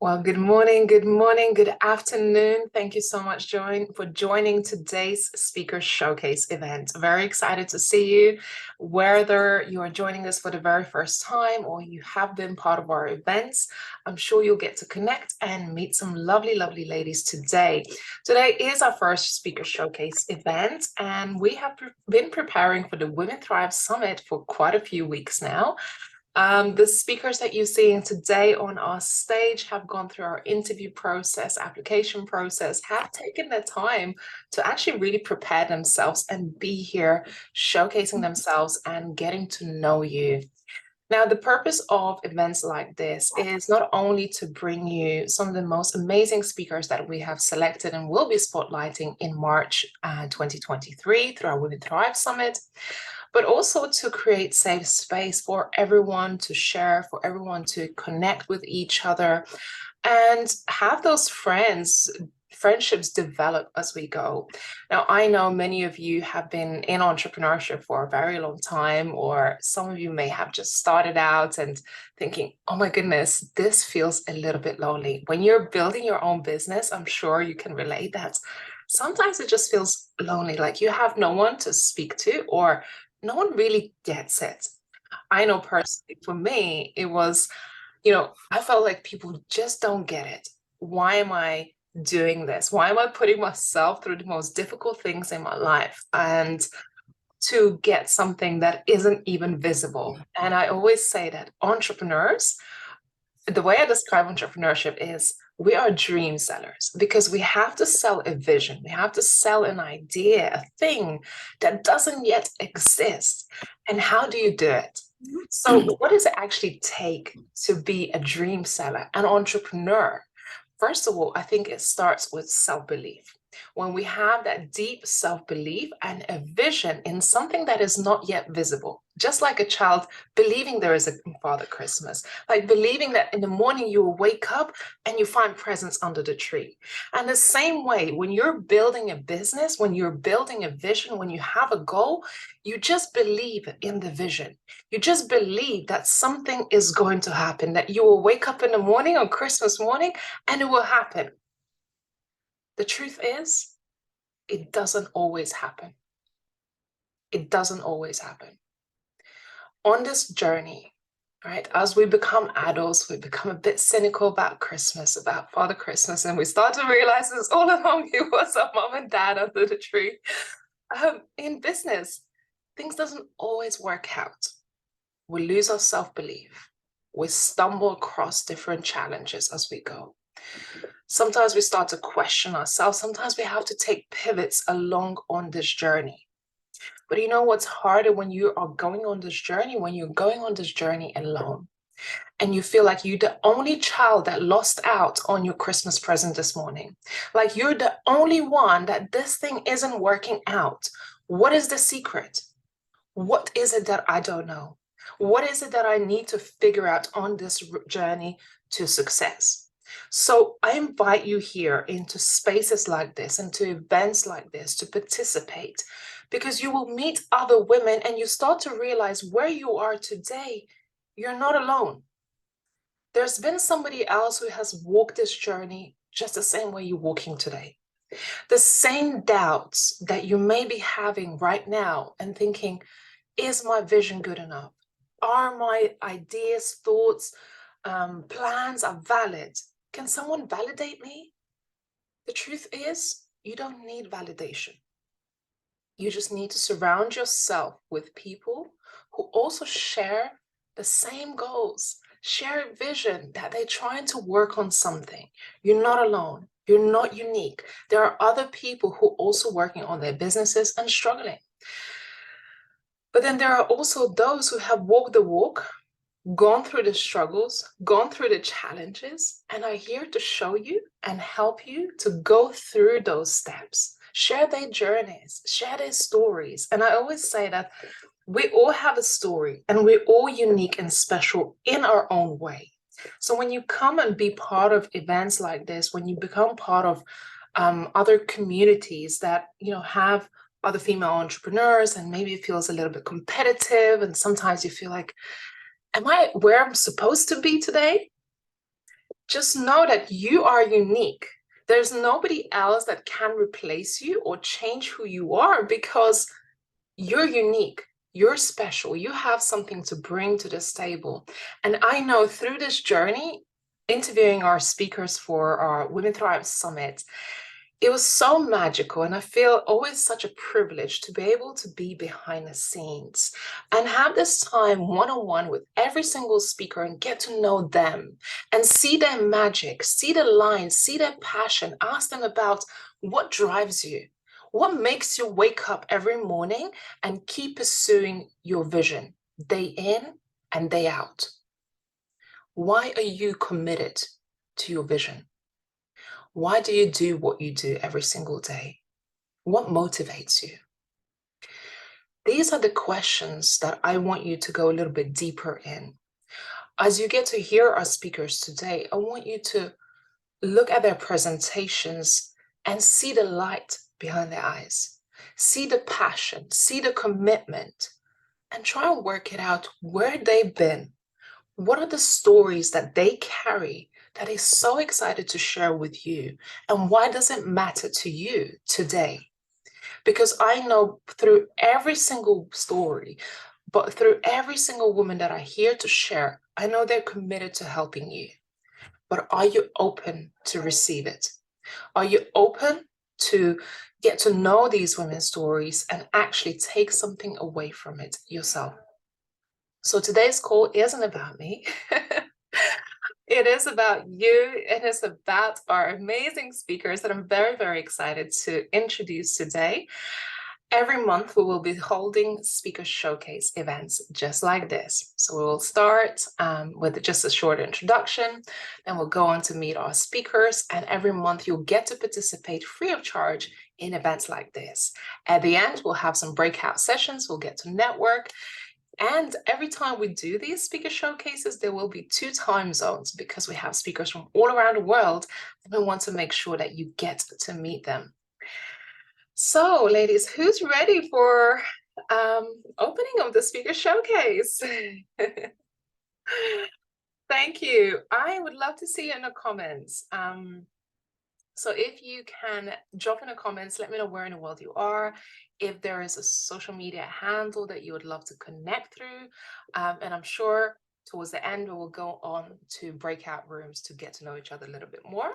Well, good afternoon. Thank you so much, for joining today's Speaker Showcase event. Very excited to see you, whether you are joining us for the very first time or you have been part of our events. I'm sure you'll get to connect and meet some lovely, lovely ladies today. Today is our first Speaker Showcase event, and we have been preparing for the Women Thrive Summit for quite a few weeks now. The speakers that you're seeing today on our stage have gone through our interview process, application process, have taken the time to actually really prepare themselves and be here showcasing themselves and getting to know you. Now, the purpose of events like this is not only to bring you some of the most amazing speakers that we have selected and will be spotlighting in March 2023 through our Women Thrive Summit, but also to create safe space for everyone to share, for everyone to connect with each other and have those friendships develop as we go. Now, I know many of you have been in entrepreneurship for a very long time, or some of you may have just started out and thinking, oh my goodness, this feels a little bit lonely. When you're building your own business, I'm sure you can relate that. Sometimes it just feels lonely, like you have no one to speak to, or no one really gets it. I know personally, for me, it was, I felt like people just don't get it. Why am I doing this? Why am I putting myself through the most difficult things in my life and to get something that isn't even visible? And I always say that entrepreneurs, the way I describe entrepreneurship is we are dream sellers because we have to sell a vision, we have to sell an idea, a thing that doesn't yet exist. And how do you do it? So, what does it actually take to be a dream seller, an entrepreneur? First of all, I think it starts with self belief. When we have that deep self belief and a vision in something that is not yet visible, just like a child believing there is a Father Christmas, like believing that in the morning you will wake up and you find presents under the tree. And the same way, when you're building a business, when you're building a vision, when you have a goal, you just believe in the vision. You just believe that something is going to happen, that you will wake up in the morning on Christmas morning and it will happen. The truth is, it doesn't always happen. It doesn't always happen. On this journey, right, as we become adults, we become a bit cynical about Christmas, about Father Christmas, and we start to realize it's all along it was our mom and dad under the tree. In business, things doesn't always work out. We lose our self-belief. We stumble across different challenges as we go. Sometimes we start to question ourselves. Sometimes we have to take pivots along on this journey. But you know what's harder when you are going on this journey, when you're going on this journey alone and you feel like you're the only child that lost out on your Christmas present this morning. Like you're the only one that this thing isn't working out. What is the secret? What is it that I don't know? What is it that I need to figure out on this journey to success? So I invite you here into spaces like this, into events like this to participate because you will meet other women and you start to realize where you are today, you're not alone. There's been somebody else who has walked this journey just the same way you're walking today. The same doubts that you may be having right now and thinking, is my vision good enough? Are my ideas, thoughts, plans are valid? Can someone validate me? The truth is, you don't need validation. You just need to surround yourself with people who also share the same goals, share a vision that they're trying to work on something. You're not alone. You're not unique. There are other people who are also working on their businesses and struggling. But then there are also those who have walked the walk, gone through the struggles, gone through the challenges, and are here to show you and help you to go through those steps, share their journeys, share their stories. And I always say that we all have a story and we're all unique and special in our own way. So when you come and be part of events like this, when you become part of other communities that, have other female entrepreneurs and maybe it feels a little bit competitive and sometimes you feel like, am I where I'm supposed to be today? just know that you are unique. There's nobody else that can replace you or change who you are, because you're unique. You're special. You have something to bring to this table. And I know through this journey, interviewing our speakers for our Women Thrive Summit, it was so magical, and I feel always such a privilege to be able to be behind the scenes and have this time one-on-one with every single speaker and get to know them and see their magic, see the lines, see their passion, ask them about what drives you, what makes you wake up every morning and keep pursuing your vision day in and day out. Why are you committed to your vision? Why do you do what you do every single day? What motivates you? These are the questions that I want you to go a little bit deeper in. As you get to hear our speakers today, I want you to look at their presentations and see the light behind their eyes. See the passion, see the commitment, and try and work it out where they've been. What are the stories that they carry that is so excited to share with you? And why does it matter to you today? Because I know through every single story, but through every single woman that I hear to share, I know they're committed to helping you. But are you open to receive it? Are you open to get to know these women's stories and actually take something away from it yourself? So today's call isn't about me. It is about you. It is about our amazing speakers that I'm very, very excited to introduce today. Every month, we will be holding speaker showcase events just like this. So we'll start with just a short introduction, then we'll go on to meet our speakers, and every month you'll get to participate free of charge in events like this. At the end, we'll have some breakout sessions, we'll get to network, and every time we do these speaker showcases, there will be 2 time zones because we have speakers from all around the world, and we want to make sure that you get to meet them. So, ladies, who's ready for opening of the speaker showcase? Thank you. I would love to see you in the comments. So if you can drop in the comments, let me know where in the world you are, if there is a social media handle that you would love to connect through. And I'm sure towards the end, we will go on to breakout rooms to get to know each other a little bit more.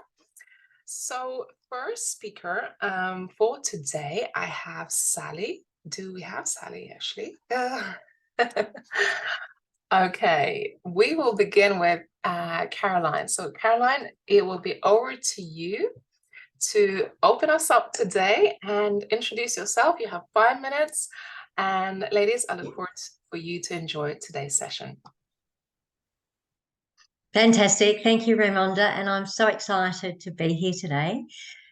So first speaker for today, I have Sally. Do we have Sally actually? Okay, we will begin with Caroline. So Caroline, it will be over to you to open us up today and introduce yourself. You have 5 minutes. And ladies, I look forward for you to enjoy today's session. Fantastic. Thank you, Raimonda. And I'm so excited to be here today.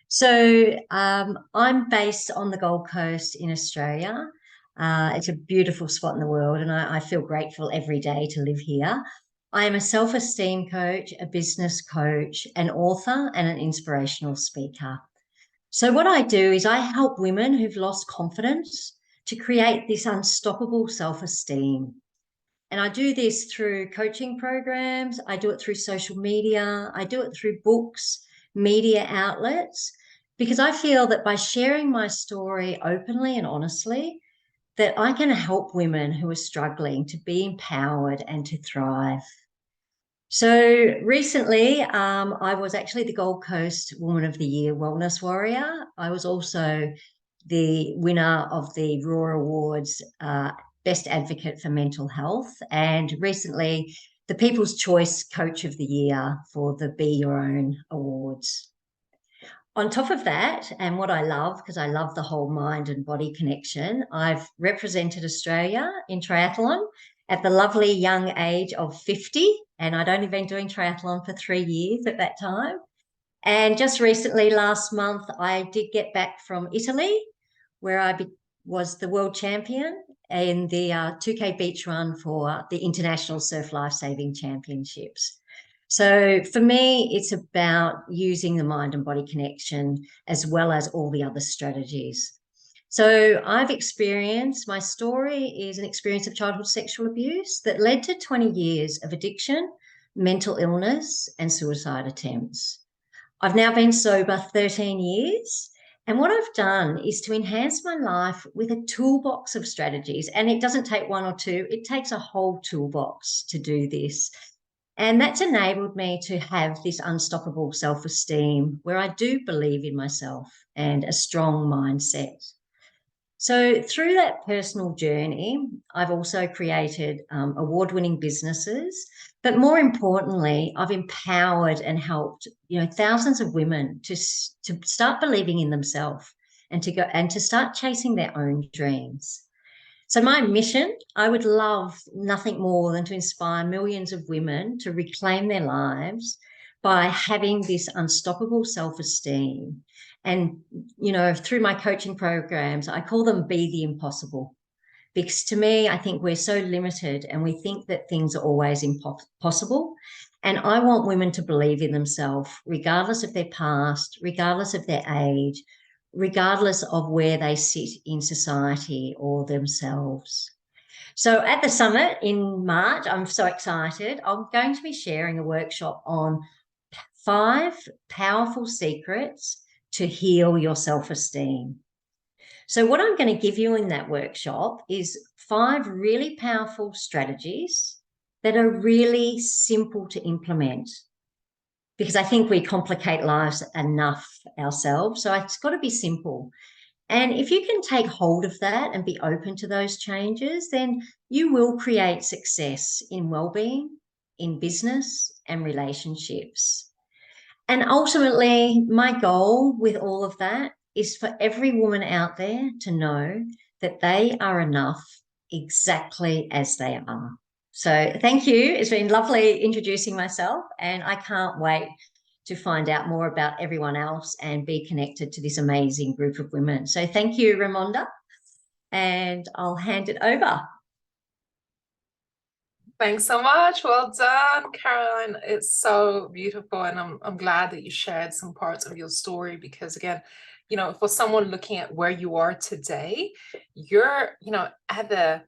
So I'm based on the Gold Coast in Australia. It's a beautiful spot in the world, and I feel grateful every day to live here. I am a self-esteem coach, a business coach, an author, and an inspirational speaker. So what I do is I help women who've lost confidence to create this unstoppable self-esteem. And I do this through coaching programs. I do it through social media. I do it through books, media outlets, because I feel that by sharing my story openly and honestly, that I can help women who are struggling to be empowered and to thrive. So recently, I was actually the Gold Coast Woman of the Year Wellness Warrior. I was also the winner of the Roar Awards Best Advocate for Mental Health, and recently the People's Choice Coach of the Year for the Be Your Own Awards. On top of that, and what I love, because I love the whole mind and body connection, I've represented Australia in triathlon at the lovely young age of 50, and I'd only been doing triathlon for 3 years at that time. And just recently, last month, I did get back from Italy, where I was the world champion in the 2K beach run for the International Surf Lifesaving Championships. So for me, it's about using the mind and body connection as well as all the other strategies. So my story is an experience of childhood sexual abuse that led to 20 years of addiction, mental illness, and suicide attempts. I've now been sober 13 years. And what I've done is to enhance my life with a toolbox of strategies. And it doesn't take one or two, it takes a whole toolbox to do this. And that's enabled me to have this unstoppable self-esteem where I do believe in myself and a strong mindset. So through that personal journey, I've also created award-winning businesses, but more importantly, I've empowered and helped thousands of women to start believing in themselves and to start chasing their own dreams. So my mission, I would love nothing more than to inspire millions of women to reclaim their lives by having this unstoppable self-esteem. And, through my coaching programs, I call them Be the Impossible. Because to me, I think we're so limited and we think that things are always impossible. And I want women to believe in themselves, regardless of their past, regardless of their age, regardless of where they sit in society or themselves. So at the summit in March, I'm so excited. I'm going to be sharing a workshop on 5 powerful secrets to heal your self-esteem. So what I'm going to give you in that workshop is 5 really powerful strategies that are really simple to implement, because I think we complicate lives enough ourselves. So it's got to be simple. And if you can take hold of that and be open to those changes, then you will create success in well-being, in business and relationships. And ultimately, my goal with all of that is for every woman out there to know that they are enough exactly as they are. So thank you. It's been lovely introducing myself, and I can't wait to find out more about everyone else and be connected to this amazing group of women. So thank you, Raimonda, and I'll hand it over. Thanks so much. Well done, Caroline. It's so beautiful, and I'm glad that you shared some parts of your story, because again, for someone looking at where you are today, you're, at the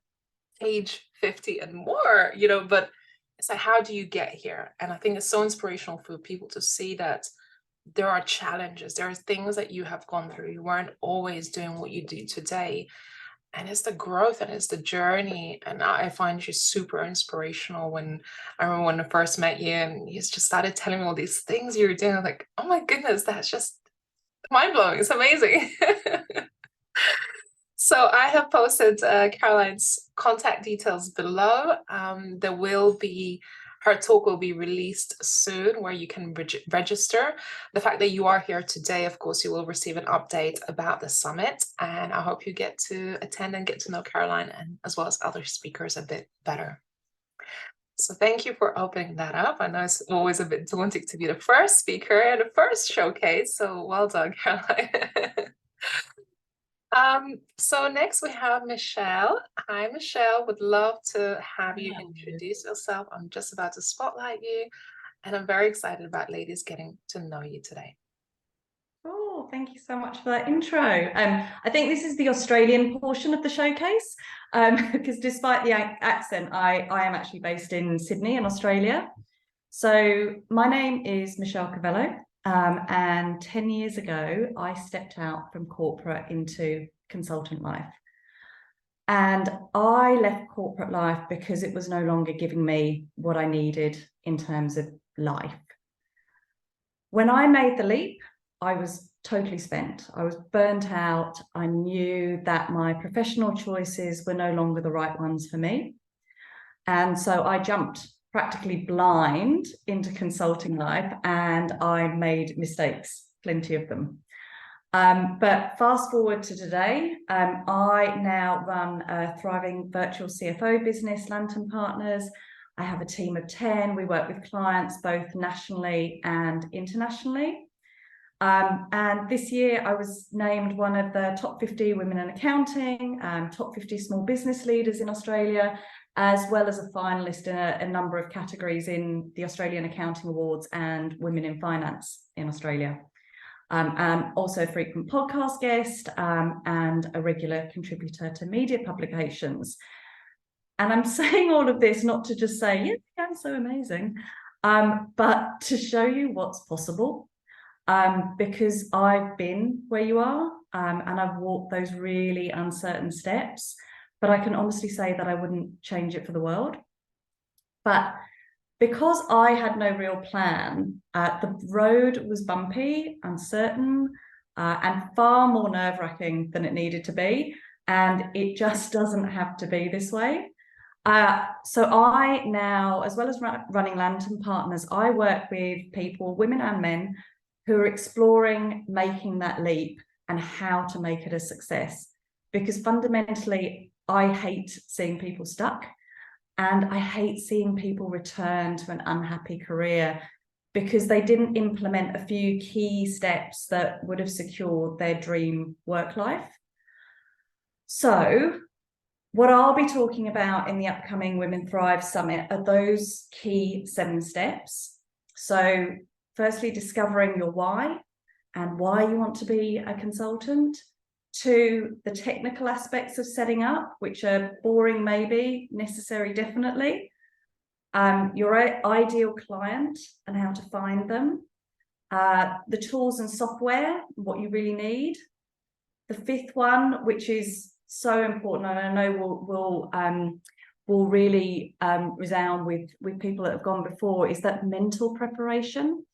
age 50 and more, but it's like, how do you get here? And I think it's so inspirational for people to see that there are challenges, there are things that you have gone through. You weren't always doing what you do today. And it's the growth and it's the journey. And I find you super inspirational. When I remember when I first met you and you just started telling me all these things you were doing, I'm like, oh my goodness, that's just mind-blowing. It's amazing. So I have posted Caroline's contact details below. Her talk will be released soon, where you can register. The fact that you are here today, of course, you will receive an update about the summit, and I hope you get to attend and get to know Caroline, and as well as other speakers, a bit better. So thank you for opening that up. I know it's always a bit daunting to be the first speaker and the first showcase, so well done, Caroline. So next we have Michelle. Hi, Michelle. Would love to have you introduce yourself. I'm just about to spotlight you, and I'm very excited about ladies getting to know you today. Oh, thank you so much for that intro. I think this is the Australian portion of the showcase, because despite the accent, I am actually based in Sydney in Australia. So my name is Michelle Cavello. And 10 years ago, I stepped out from corporate into consultant life. And I left corporate life because it was no longer giving me what I needed in terms of life. When I made the leap, I was totally spent. I was burnt out. I knew that my professional choices were no longer the right ones for me. And so I jumped practically blind into consulting life, and I made mistakes, plenty of them. But fast forward to today, I now run a thriving virtual CFO business, Lantern Partners. I have a team of 10. We work with clients both nationally and internationally. And this year I was named one of the top 50 women in accounting, top 50 small business leaders in Australia, as well as a finalist in a number of categories in the Australian Accounting Awards and Women in Finance in Australia. I'm also a frequent podcast guest and a regular contributor to media publications. And I'm saying all of this not to just say, yeah, I'm so amazing, but to show you what's possible, because I've been where you are, and I've walked those really uncertain steps, but I can honestly say that I wouldn't change it for the world. But because I had no real plan, the road was bumpy, uncertain, and far more nerve-wracking than it needed to be. And it just doesn't have to be this way. So I now, as well as running Lantern Partners, I work with people, women and men, who are exploring making that leap and how to make it a success. Because fundamentally, I hate seeing people stuck, and I hate seeing people return to an unhappy career because they didn't implement a few key steps that would have secured their dream work life. So what I'll be talking about in the upcoming Women Thrive Summit are those key 7 steps. So firstly, discovering your why and why you want to be a consultant. 2, the technical aspects of setting up, which are boring maybe, necessary definitely. Your ideal client and how to find them. The tools and software, what you really need. The 5th one, which is so important, and I know will really resound with people that have gone before, is that mental preparation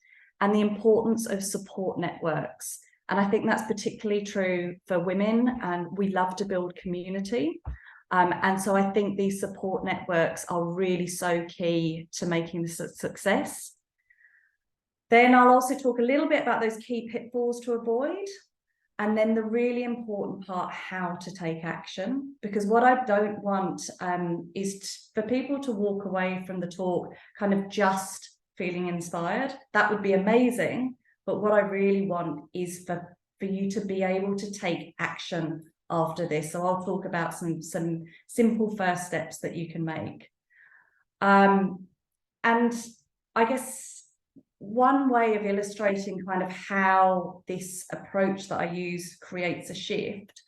and the importance of support networks. And I think that's particularly true for women, and we love to build community. And so I think these support networks are really so key to making this a success. Then I'll also talk a little bit about those key pitfalls to avoid. And then the really important part, how to take action. Because what I don't want is for people to walk away from the talk kind of just feeling inspired. That would be amazing. But what I really want is for you to be able to take action after this. So I'll talk about some simple first steps that you can make. And I guess one way of illustrating kind of how this approach that I use creates a shift,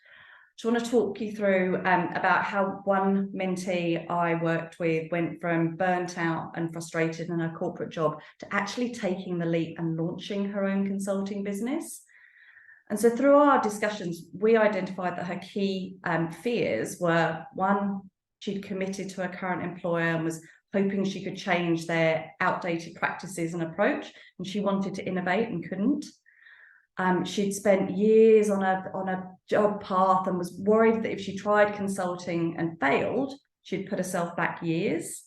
I want to talk you through about how one mentee I worked with went from burnt out and frustrated in her corporate job to actually taking the leap and launching her own consulting business. And so through our discussions, we identified that her key fears were, 1, she'd committed to her current employer and was hoping she could change their outdated practices and approach, and she wanted to innovate and couldn't. She'd spent years on a job path and was worried that if she tried consulting and failed, she'd put herself back years.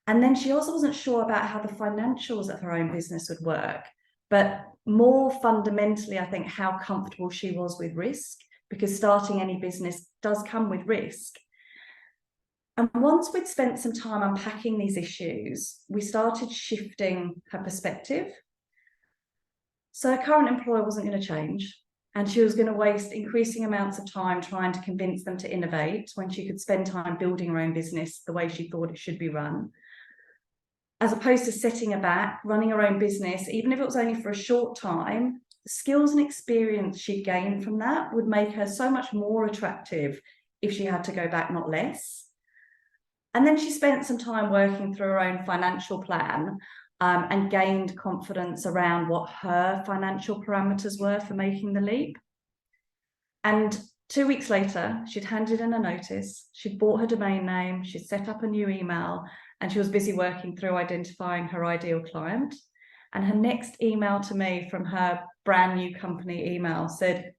And then she also wasn't sure about how the financials of her own business would work, but more fundamentally, I think, how comfortable she was with risk, because starting any business does come with risk. And once we'd spent some time unpacking these issues, we started shifting her perspective. So her current employer wasn't going to change, and she was going to waste increasing amounts of time trying to convince them to innovate when she could spend time building her own business the way she thought it should be run. As opposed to setting her back, running her own business, even if it was only for a short time, the skills and experience she'd gained from that would make her so much more attractive if she had to go back, not less. And then she spent some time working through her own financial plan and gained confidence around what her financial parameters were for making the leap. And 2 weeks later, she'd handed in a notice, she'd bought her domain name, she'd set up a new email, and she was busy working through identifying her ideal client. And her next email to me from her brand new company email said,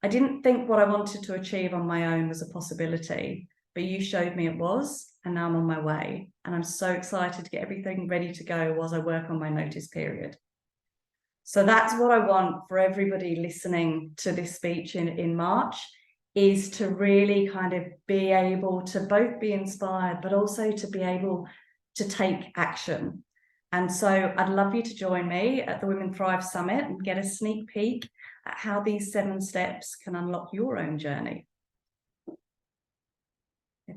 "I didn't think what I wanted to achieve on my own was a possibility, but you showed me it was, and now I'm on my way. And I'm so excited to get everything ready to go whilst I work on my notice period." So that's what I want for everybody listening to this speech in March, is to really kind of be able to both be inspired, but also to be able to take action. And so I'd love you to join me at the Women Thrive Summit and get a sneak peek at how these 7 steps can unlock your own journey.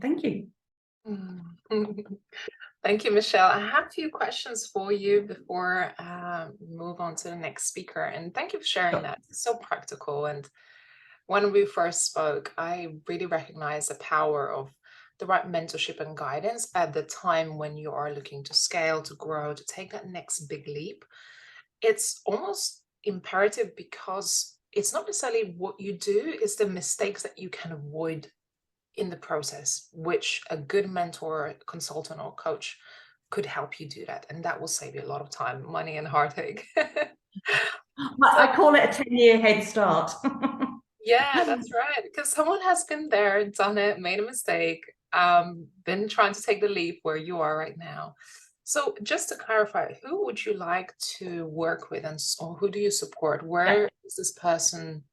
Thank you. Thank you, Michelle. I have a few questions for you before we move on to the next speaker. And thank you for sharing that. It's so practical. And when we first spoke, I really recognized the power of the right mentorship and guidance at the time when you are looking to scale, to grow, to take that next big leap, it's almost imperative, because it's not necessarily what you do, it's the mistakes that you can avoid in the process, which a good mentor, consultant, or coach could help you do that. And that will save you a lot of time, money, and heartache. I call it a 10-year head start. Yeah, that's right. Because someone has been there, done it, made a mistake, been trying to take the leap where you are right now. So just to clarify, who would you like to work with, and or who do you support? Where is this person?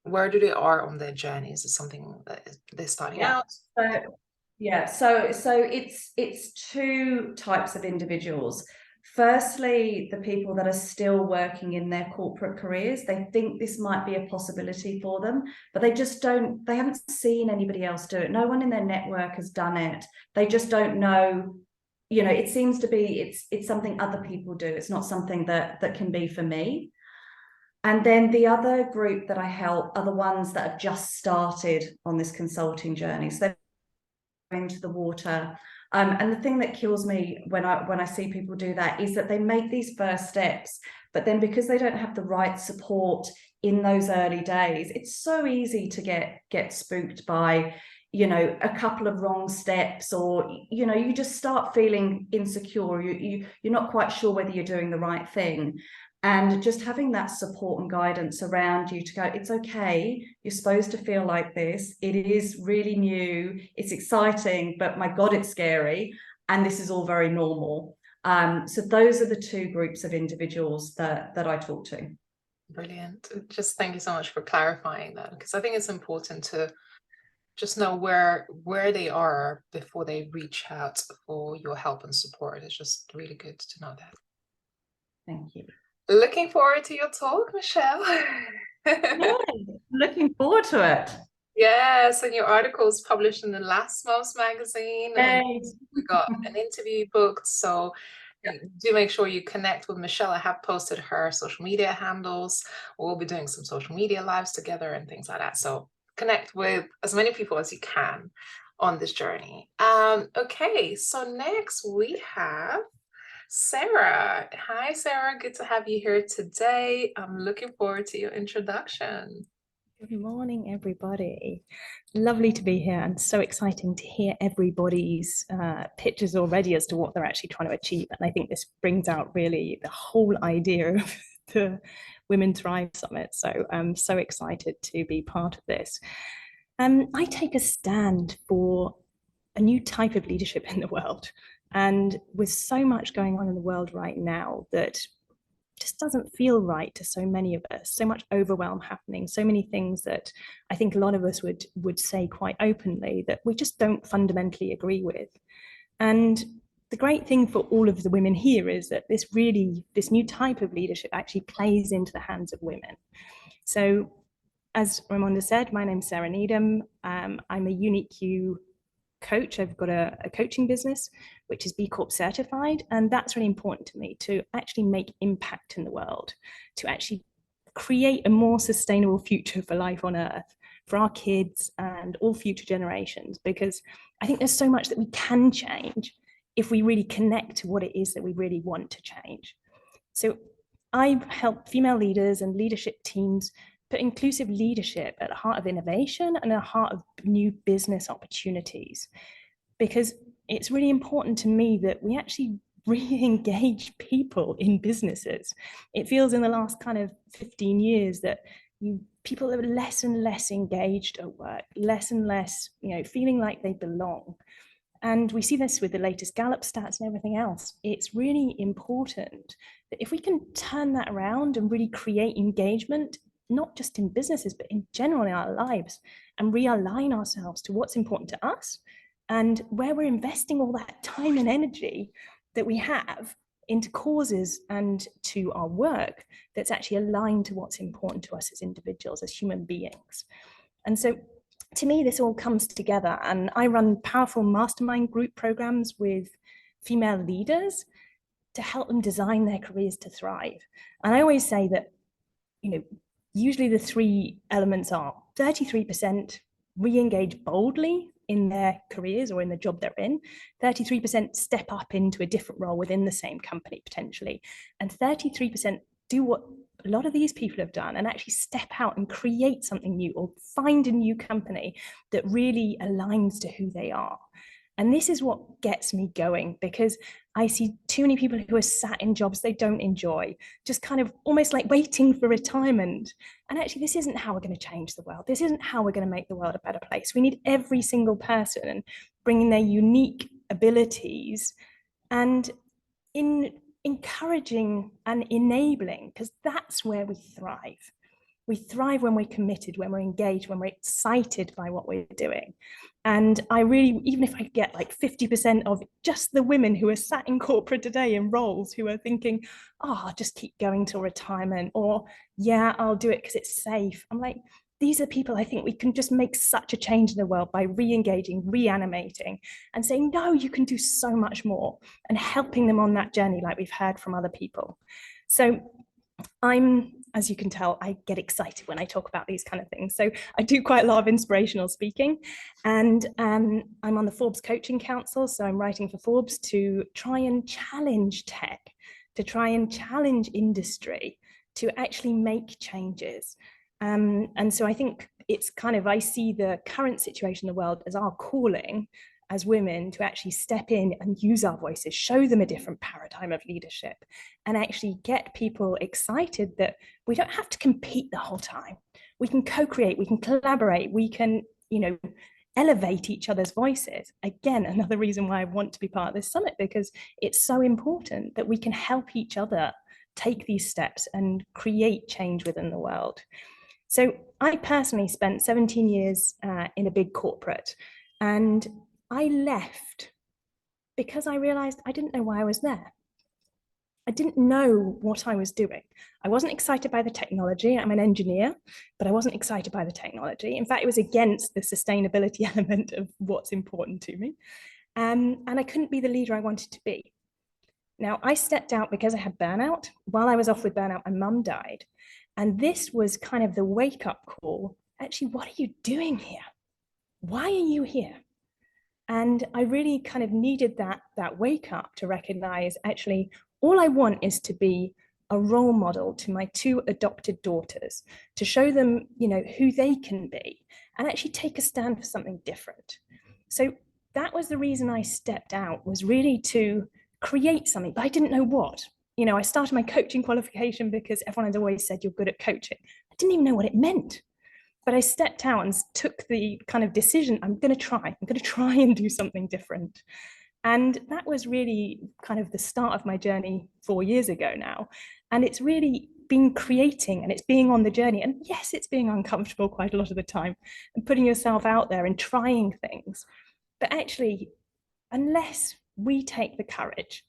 Where do they are on their journey? Is it something that they're starting out? So it's two types of individuals. Firstly, the people that are still working in their corporate careers, they think this might be a possibility for them, but they haven't seen anybody else do it. No one in their network has done it. They just don't know, it seems to be, it's something other people do. It's not something that can be for me. And then the other group that I help are the ones that have just started on this consulting journey. So they're into the water. And the thing that kills me when I see people do that is that they make these first steps, but then because they don't have the right support in those early days, it's so easy to get spooked by, a couple of wrong steps, or, you just start feeling insecure. You're not quite sure whether you're doing the right thing. And just having that support and guidance around you to go, it's okay, you're supposed to feel like this. It is really new, it's exciting, but my God, it's scary. And this is all very normal. So those are the two groups of individuals that I talk to. Brilliant. Just thank you so much for clarifying that, because I think it's important to just know where they are before they reach out for your help and support. It's just really good to know that. Thank you. Looking forward to your talk, Michelle. Yeah, looking forward to it. Yes, and your article is published in the Last Month's magazine. And we got an interview booked, so do make sure you connect with Michelle. I have posted her social media handles. We'll be doing some social media lives together and things like that. So connect with as many people as you can on this journey. Okay, so next we have Sarah. Hi, Sarah. Good to have you here today. I'm looking forward to your introduction. Good morning, everybody. Lovely to be here, and so exciting to hear everybody's pictures already as to what they're actually trying to achieve. And I think this brings out really the whole idea of the Women Thrive Summit. So I'm so excited to be part of this. I take a stand for a new type of leadership in the world. And with so much going on in the world right now that just doesn't feel right to so many of us, so much overwhelm happening, so many things that I think a lot of us would say quite openly that we just don't fundamentally agree with. And the great thing for all of the women here is that this new type of leadership actually plays into the hands of women. So as Raimonda said, my name's Sarah Needham. I'm a UniQ coach. I've got a coaching business which is B Corp certified, and that's really important to me, to actually make impact in the world, to actually create a more sustainable future for life on Earth, for our kids and all future generations, because I think there's so much that we can change if we really connect to what it is that we really want to change. So I help female leaders and leadership teams put inclusive leadership at the heart of innovation and at the heart of new business opportunities, because it's really important to me that we actually re-engage people in businesses. It feels in the last kind of 15 years that people are less and less engaged at work, less and less, feeling like they belong. And we see this with the latest Gallup stats and everything else. It's really important that if we can turn that around and really create engagement, not just in businesses, but in general in our lives, and realign ourselves to what's important to us and where we're investing all that time and energy that we have into causes and to our work that's actually aligned to what's important to us as individuals, as human beings. And so to me, this all comes together, and I run powerful mastermind group programs with female leaders to help them design their careers to thrive. And I always say that, usually the three elements are 33% re-engage boldly in their careers or in the job they're in. 33% step up into a different role within the same company potentially. And 33% do what a lot of these people have done and actually step out and create something new or find a new company that really aligns to who they are. And this is what gets me going, because I see too many people who are sat in jobs they don't enjoy, just kind of almost like waiting for retirement. And actually, this isn't how we're going to change the world. This isn't how we're going to make the world a better place. We need every single person bringing their unique abilities and in encouraging and enabling, because that's where we thrive. We thrive when we're committed, when we're engaged, when we're excited by what we're doing. And I really, even if I get like 50% of just the women who are sat in corporate today in roles who are thinking, oh, I'll just keep going till retirement, or yeah, I'll do it because it's safe. I'm like, these are people I think we can just make such a change in the world by re-engaging, reanimating, and saying, no, you can do so much more, and helping them on that journey like we've heard from other people. So as you can tell, I get excited when I talk about these kind of things. So I do quite a lot of inspirational speaking, and I'm on the Forbes Coaching Council. So I'm writing for Forbes to try and challenge tech, to try and challenge industry, to actually make changes. And so I think it's kind of, I see the current situation in the world as our calling as women to actually step in and use our voices, show them a different paradigm of leadership, and actually get people excited that we don't have to compete the whole time. We can co-create, we can collaborate, we can, elevate each other's voices. Again, another reason why I want to be part of this summit, because it's so important that we can help each other take these steps and create change within the world. So I personally spent 17 years in a big corporate, and I left because I realized I didn't know why I was there. I didn't know what I was doing. I wasn't excited by the technology. I'm an engineer, but I wasn't excited by the technology. In fact, it was against the sustainability element of what's important to me. And I couldn't be the leader I wanted to be. Now, I stepped out because I had burnout. While I was off with burnout, my mum died. And this was kind of the wake-up call. Actually, what are you doing here? Why are you here? And I really kind of needed that wake up to recognize, actually, all I want is to be a role model to my 2 adopted daughters, to show them, who they can be, and actually take a stand for something different. So that was the reason I stepped out, was really to create something, but I didn't know what. I started my coaching qualification because everyone had always said you're good at coaching. I didn't even know what it meant. But I stepped out and took the kind of decision, I'm going to try and do something different. And that was really kind of the start of my journey 4 years ago now. And it's really been creating, and it's being on the journey. And yes, it's being uncomfortable quite a lot of the time, and putting yourself out there and trying things. But actually, unless we take the courage,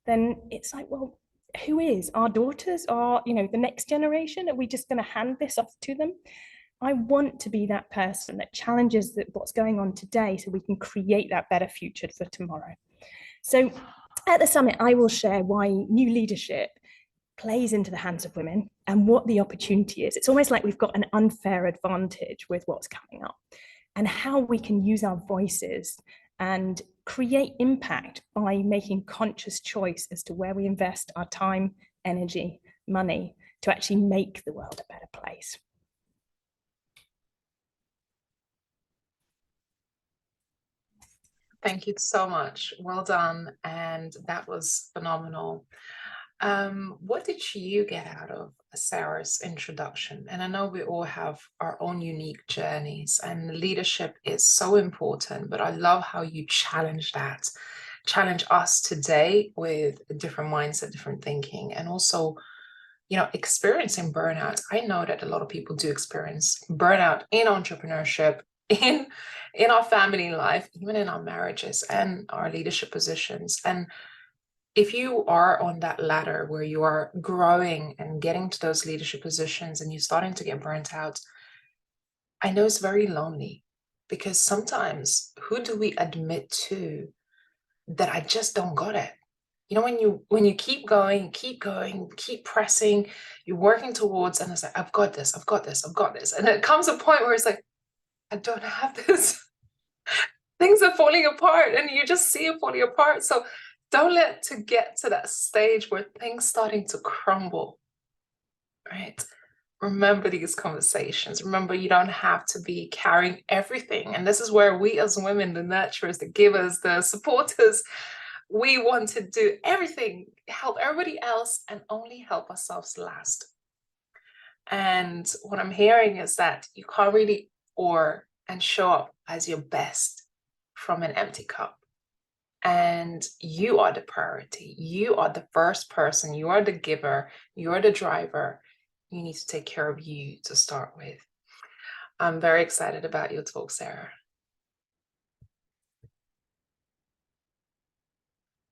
then it's like, well, who is? Our daughters? Are, the next generation? Are we just going to hand this off to them? I want to be that person that challenges what's going on today so we can create that better future for tomorrow. So at the summit, I will share why new leadership plays into the hands of women and what the opportunity is. It's almost like we've got an unfair advantage with what's coming up, and how we can use our voices and create impact by making conscious choice as to where we invest our time, energy, money to actually make the world a better place. Thank you so much. Well done. And that was phenomenal. What did you get out of Sarah's introduction? And I know we all have our own unique journeys, and leadership is so important, but I love how you challenge us today with a different mindset, different thinking, and also, experiencing burnout. I know that a lot of people do experience burnout in entrepreneurship, in our family life, even in our marriages and our leadership positions. And if you are on that ladder where you are growing and getting to those leadership positions and you're starting to get burnt out, I know it's very lonely, because sometimes who do we admit to that I just don't got it? When you keep going, keep pressing, you're working towards, and it's like, I've got this. And it comes a point where it's like, I don't have this. things are falling apart and you just see it falling apart. So don't let to get to that stage where things starting to crumble, right? Remember these conversations. Remember, you don't have to be carrying everything. And this is where we as women, the nurturers, the givers, the supporters, we want to do everything, help everybody else and only help ourselves last. And what I'm hearing is that you can't really pour and show up as your best from an empty cup. And you are the priority. You are the first person. You are the giver. You are the driver. You need to take care of you to start with. I'm very excited about your talk, Sarah.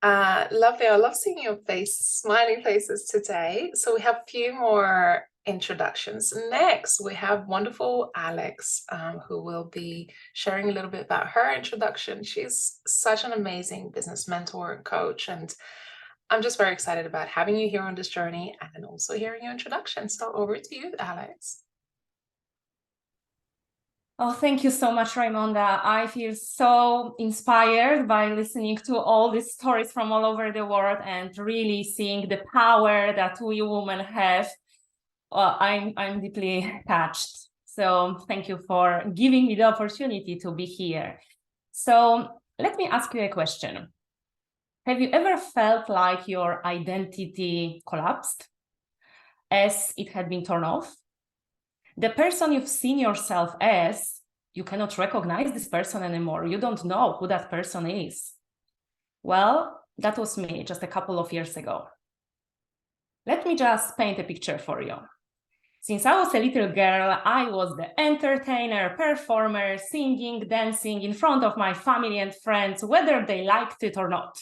Lovely. I love seeing your face, smiling faces today. So we have a few more introductions. Next, we have wonderful Alex, who will be sharing a little bit about her introduction. She's such an amazing business mentor and coach, and I'm just very excited about having you here on this journey and also hearing your introduction. So over to you, Alex. Oh, thank you so much, Raimonda. I feel so inspired by listening to all these stories from all over the world and really seeing the power that we women have. I'm deeply touched. So thank you for giving me the opportunity to be here. So let me ask you a question. Have you ever felt like your identity collapsed as it had been torn off? The person you've seen yourself as, you cannot recognize this person anymore. You don't know who that person is. Well, that was me just a couple of years ago. Let me just paint a picture for you. Since I was a little girl, I was the entertainer, performer, singing, dancing in front of my family and friends, whether they liked it or not.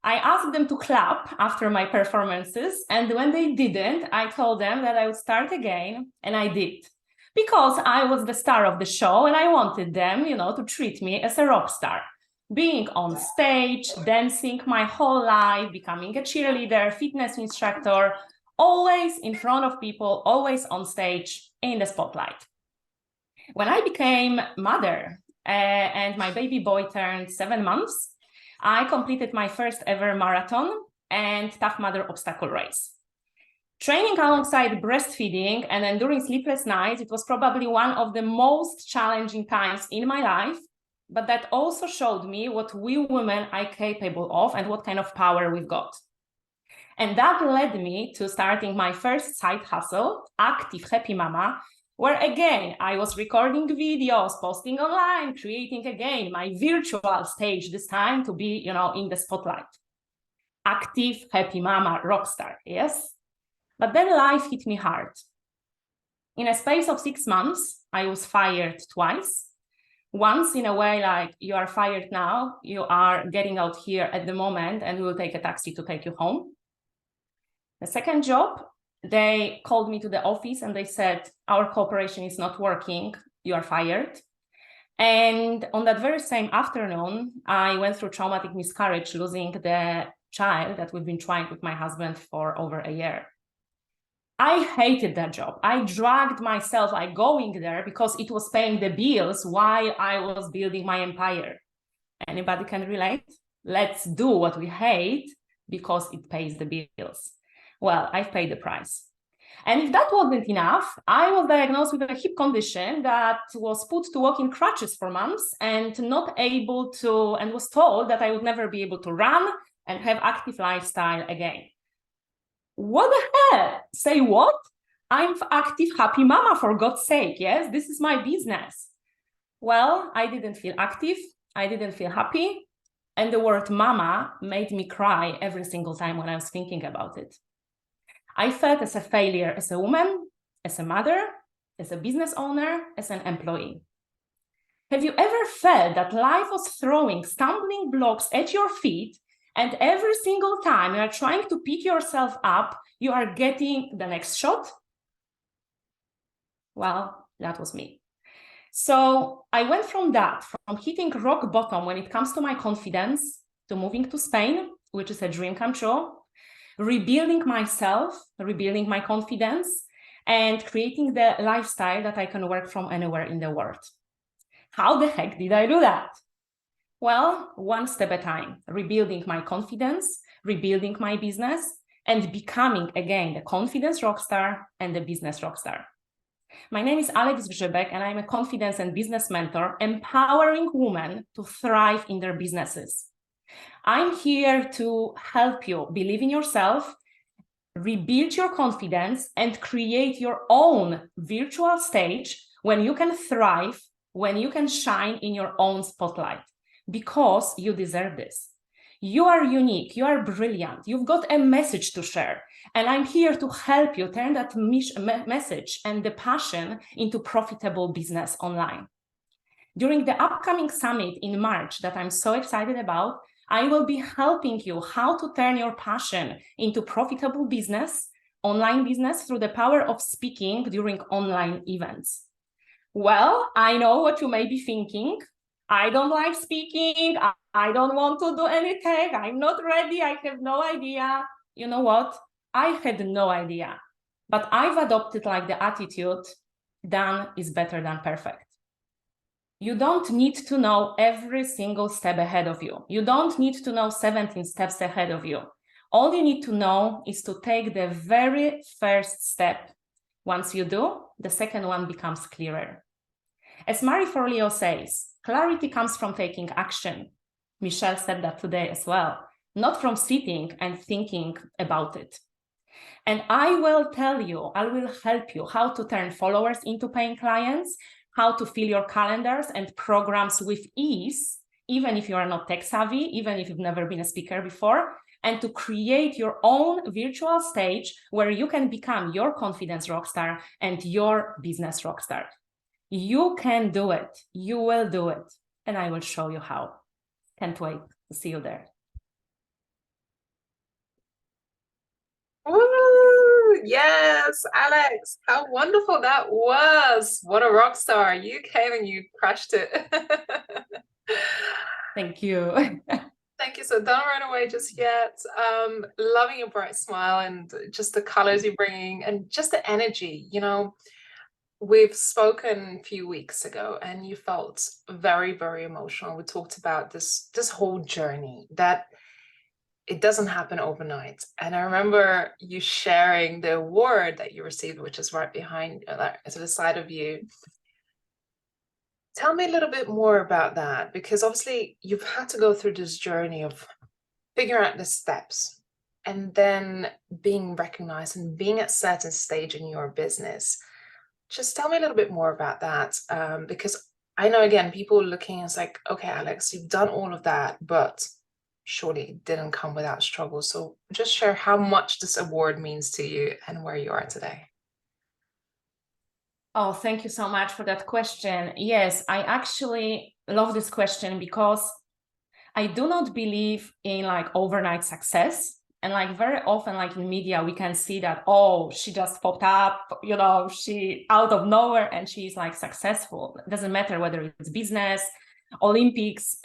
I asked them to clap after my performances, and when they didn't, I told them that I would start again, and I did. Because I was the star of the show, and I wanted them, to treat me as a rock star. Being on stage, dancing my whole life, becoming a cheerleader, fitness instructor, always in front of people, always on stage, in the spotlight. When I became mother, and my baby boy turned 7 months, I completed my first ever marathon and Tough Mudder obstacle race. Training alongside breastfeeding and enduring sleepless nights, it was probably one of the most challenging times in my life, but that also showed me what we women are capable of and what kind of power we've got. And that led me to starting my first side hustle, Active Happy Mama, where again, I was recording videos, posting online, creating again my virtual stage, this time to be, in the spotlight. Active, happy mama, rockstar, yes? But then life hit me hard. In a space of 6 months, I was fired twice. Once in a way, like, you are fired now, you are getting out here at the moment, and we will take a taxi to take you home. The second job, they called me to the office and they said, our cooperation is not working, you are fired. And on that very same afternoon, I went through traumatic miscarriage, losing the child that we've been trying with my husband for over a year. I hated that job. I dragged myself like going there because it was paying the bills while I was building my empire. Anybody can relate? Let's do what we hate because it pays the bills. Well, I've paid the price. And if that wasn't enough, I was diagnosed with a hip condition that was put to walk in crutches for months and not able to, and was told that I would never be able to run and have active lifestyle again. What the hell? Say what? I'm active, happy mama, for God's sake, yes? This is my business. Well, I didn't feel active. I didn't feel happy. And the word mama made me cry every single time when I was thinking about it. I felt as a failure as a woman, as a mother, as a business owner, as an employee. Have you ever felt that life was throwing stumbling blocks at your feet, and every single time you are trying to pick yourself up, you are getting the next shot? Well, that was me. So I went from hitting rock bottom when it comes to my confidence, to moving to Spain, which is a dream come true, rebuilding myself, rebuilding my confidence, and creating the lifestyle that I can work from anywhere in the world. How the heck did I do that? Well, one step at a time, rebuilding my confidence, rebuilding my business, and becoming again the confidence rockstar and the business rockstar. My name is Alex Grzybek, and I'm a confidence and business mentor, empowering women to thrive in their businesses. I'm here to help you believe in yourself, rebuild your confidence, and create your own virtual stage when you can thrive, when you can shine in your own spotlight, because you deserve this. You are unique, you are brilliant, you've got a message to share, and I'm here to help you turn that message and the passion into profitable business online. During the upcoming summit in March that I'm so excited about, I will be helping you how to turn your passion into profitable business, online business, through the power of speaking during online events. Well, I know what you may be thinking. I don't like speaking. I don't want to do anything. I'm not ready. I have no idea. You know what? I had no idea. But I've adopted like the attitude, done is better than perfect. You don't need to know every single step ahead of you. You don't need to know 17 steps ahead of you. All you need to know is to take the very first step. Once you do, the second one becomes clearer. As Marie Forleo says, clarity comes from taking action. Michelle said that today as well, not from sitting and thinking about it. And I will tell you, I will help you how to turn followers into paying clients, how to fill your calendars and programs with ease, even if you are not tech savvy, even if you've never been a speaker before, and to create your own virtual stage where you can become your confidence rockstar and your business rockstar. You can do it. You will do it. And I will show you how. Can't wait to see you there. Woo! Yes, Alex, how wonderful that was. What a rock star. You came and you crushed it. Thank you. Thank you. So don't run away just yet. Loving your bright smile and just the colors you're bringing and just the energy. You know, we've spoken a few weeks ago and you felt very, very emotional. We talked about this whole journey that it doesn't happen overnight. And I remember you sharing the award that you received, which is right behind to the side of you. Tell me a little bit more about that, because obviously you've had to go through this journey of figuring out the steps and then being recognized and being at a certain stage in your business. Just tell me a little bit more about that, because I know, again, people looking, it's like, okay, Alex, you've done all of that, but surely it didn't come without struggle. So just share how much this award means to you and where you are today. Oh, thank you so much for that question. Yes, I actually love this question because I do not believe in like overnight success. And like very often, like in media, we can see that, oh, she just popped up, you know, she out of nowhere and she's like successful. It doesn't matter whether it's business, Olympics,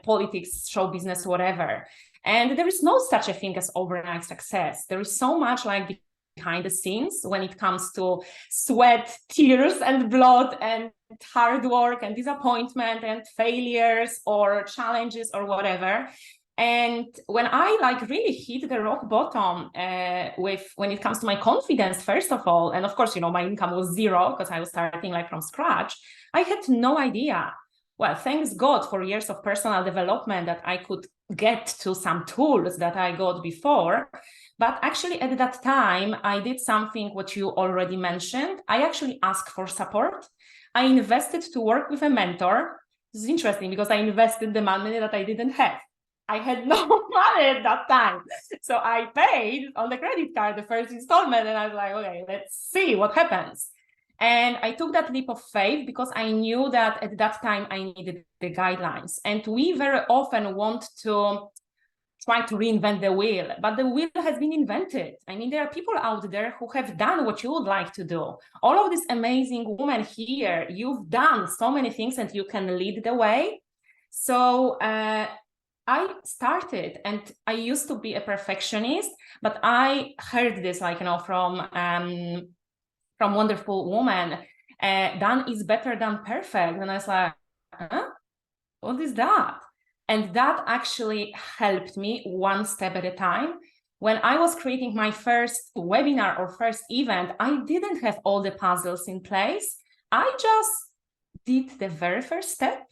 politics, show business, whatever. And there is no such a thing as overnight success. There is so much like behind the scenes when it comes to sweat, tears, and blood, and hard work, and disappointment, and failures, or challenges, or whatever. And when I like really hit the rock bottom when it comes to my confidence, first of all, and of course, you know, my income was zero because I was starting like from scratch. I had no idea. Well, thanks God for years of personal development that I could get to some tools that I got before. But actually at that time, I did something what you already mentioned. I actually asked for support. I invested to work with a mentor. This is interesting because I invested the money that I didn't have. I had no money at that time. So I paid on the credit card the first installment and I was like, okay, let's see what happens. And I took that leap of faith because I knew that at that time I needed the guidelines. And we very often want to try to reinvent the wheel, but the wheel has been invented. I mean, there are people out there who have done what you would like to do. All of these amazing women here, you've done so many things and you can lead the way. So I started, and I used to be a perfectionist, but I heard this, like, you know, from wonderful woman, done is better than perfect. And I was like, huh? What is that? And that actually helped me one step at a time. When I was creating my first webinar or first event, I didn't have all the puzzles in place. I just did the very first step,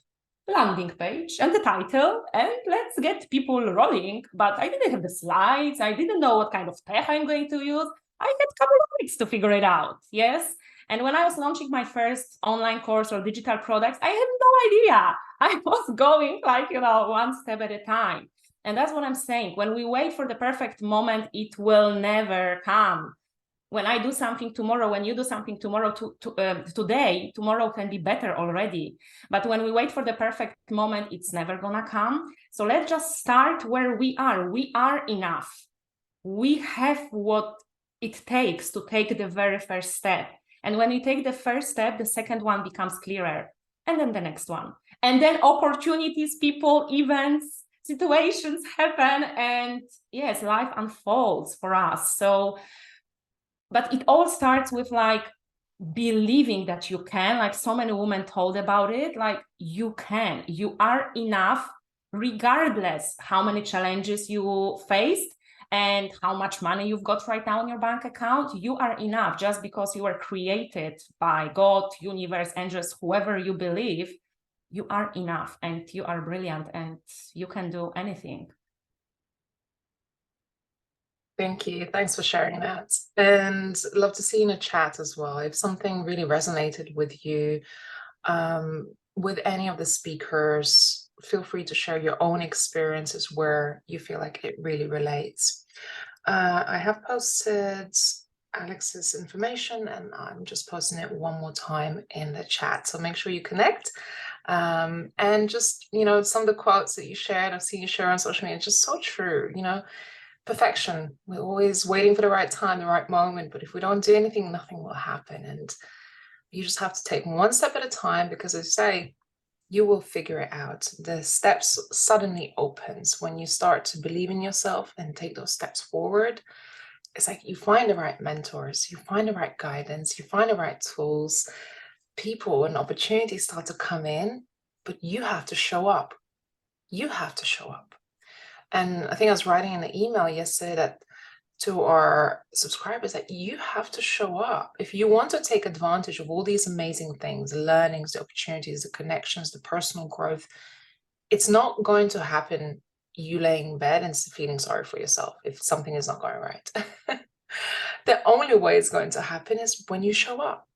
landing page and the title, and let's get people rolling. But I didn't have the slides. I didn't know what kind of tech I'm going to use. I had a couple of weeks to figure it out, yes? And when I was launching my first online course or digital products, I had no idea. I was going like, one step at a time. And that's what I'm saying. When we wait for the perfect moment, it will never come. When I do something tomorrow, when you do something tomorrow, today, tomorrow can be better already. But when we wait for the perfect moment, it's never gonna come. So let's just start where we are. We are enough. We have what it takes to take the very first step. And when you take the first step, the second one becomes clearer. And then the next one. And then opportunities, people, events, situations happen. And yes, life unfolds for us. So, but it all starts with like believing that you can, like so many women told about it, like you can, you are enough, regardless how many challenges you faced and how much money you've got right now in your bank account. You are enough just because you were created by God, universe, angels, whoever you believe. You are enough and you are brilliant and you can do anything. Thank you. Thanks for sharing that. And love to see in the chat as well. If something really resonated with you, with any of the speakers, feel free to share your own experiences where you feel like it really relates. I have posted Alex's information and I'm just posting it one more time in the chat. So make sure you connect. And just, some of the quotes that you shared, I've seen you share on social media, just so true, perfection. We're always waiting for the right time, the right moment, but if we don't do anything, nothing will happen. And you just have to take one step at a time, because as I say, you will figure it out. The steps suddenly opens when you start to believe in yourself and take those steps forward. It's like you find the right mentors, you find the right guidance, you find the right tools, people and opportunities start to come in, but you have to show up. You have to show up. And I think I was writing in the email yesterday that to our subscribers that you have to show up. If you want to take advantage of all these amazing things, the learnings, the opportunities, the connections, the personal growth, it's not going to happen you laying in bed and feeling sorry for yourself if something is not going right. The only way it's going to happen is when you show up.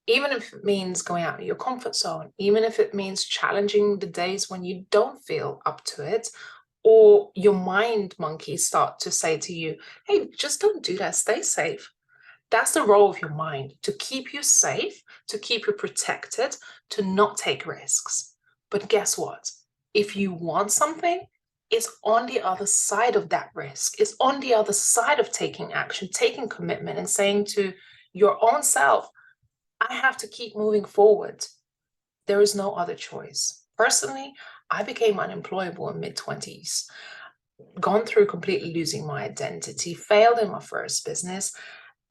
Even if it means going out of your comfort zone, even if it means challenging the days when you don't feel up to it, or your mind monkeys start to say to you, hey, just don't do that, stay safe. That's the role of your mind, to keep you safe, to keep you protected, to not take risks. But guess what? If you want something, it's on the other side of that risk. It's on the other side of taking action, taking commitment, and saying to your own self, I have to keep moving forward. There is no other choice. Personally, I became unemployable in mid-20s, gone through completely losing my identity, failed in my first business,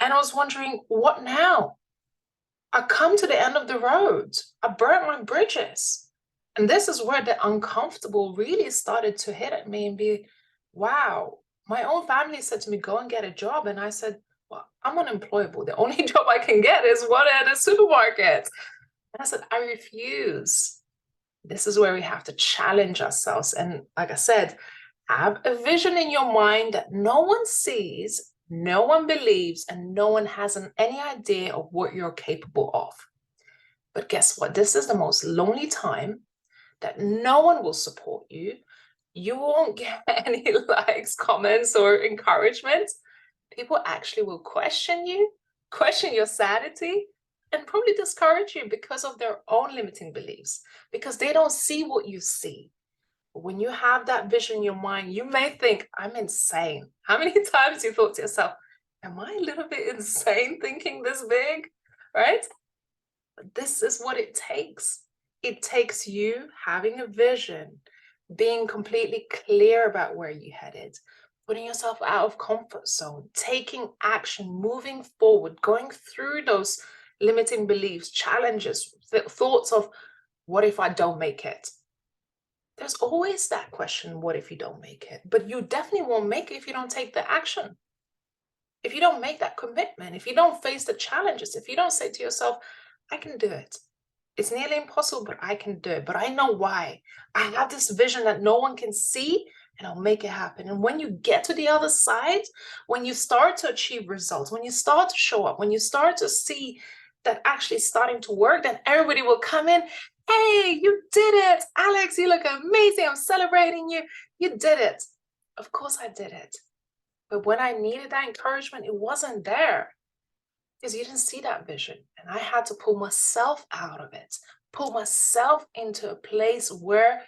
and I was wondering, what now? I come to the end of the road. I burnt my bridges. And this is where the uncomfortable really started to hit at me and be, wow. My own family said to me, go and get a job. And I said, well, I'm unemployable. The only job I can get is one at a supermarket. And I said, I refuse. This is where we have to challenge ourselves. And like I said, have a vision in your mind that no one sees, no one believes, and no one has any idea of what you're capable of. But guess what? This is the most lonely time that no one will support you. You won't get any likes, comments, or encouragement. People actually will question you, question your sanity, and probably discourage you because of their own limiting beliefs, because they don't see what you see. When you have that vision in your mind, you may think, I'm insane. How many times you thought to yourself, am I a little bit insane thinking this big, right? But this is what it takes. It takes you having a vision, being completely clear about where you're headed, putting yourself out of comfort zone, taking action, moving forward, going through those limiting beliefs, challenges, thoughts of, what if I don't make it? There's always that question, what if you don't make it? But you definitely won't make it if you don't take the action. If you don't make that commitment, if you don't face the challenges, if you don't say to yourself, I can do it. It's nearly impossible, but I can do it. But I know why. I have this vision that no one can see, and I'll make it happen. And when you get to the other side, when you start to achieve results, when you start to show up, when you start to see that actually starting to work, then everybody will come in. Hey, you did it. Alex, you look amazing. I'm celebrating you. You did it. Of course I did it. But when I needed that encouragement, it wasn't there because you didn't see that vision. And I had to pull myself out of it, pull myself into a place where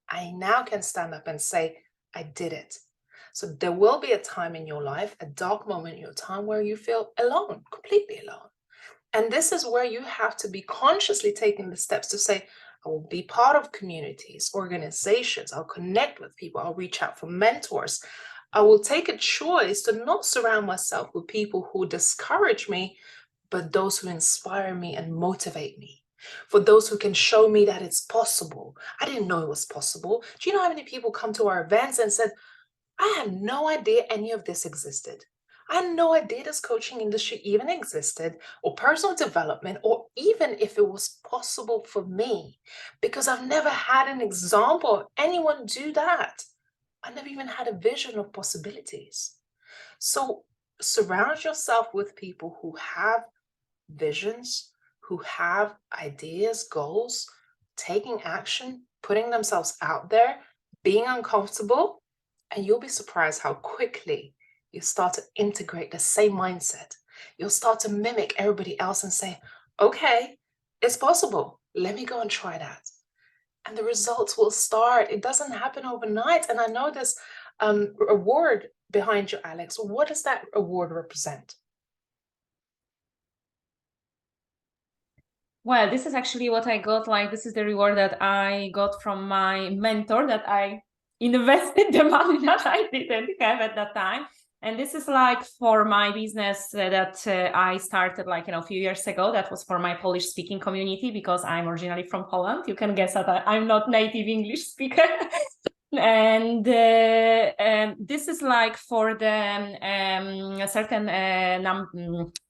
I now can stand up and say, I did it. So there will be a time in your life, a dark moment in your time where you feel alone, completely alone. And this is where you have to be consciously taking the steps to say, I will be part of communities, organizations, I'll connect with people, I'll reach out for mentors. I will take a choice to not surround myself with people who discourage me, but those who inspire me and motivate me. For those who can show me that it's possible. I didn't know it was possible. Do you know how many people come to our events and said, I had no idea any of this existed. I had no idea this coaching industry even existed, or personal development, or even if it was possible for me, because I've never had an example of anyone do that. I never even had a vision of possibilities. So surround yourself with people who have visions, who have ideas, goals, taking action, putting themselves out there, being uncomfortable, and you'll be surprised how quickly you start to integrate the same mindset. You'll start to mimic everybody else and say, okay, it's possible. Let me go and try that. And the results will start. It doesn't happen overnight. And I know this award behind you, Alex. What does that award represent? Well, this is actually what I got. Like, this is the reward that I got from my mentor, that I invested the money that I didn't have at that time. And this is like for my business that I started like, a few years ago. That was for my Polish speaking community, because I'm originally from Poland. You can guess that I'm not native English speaker. And this is like for the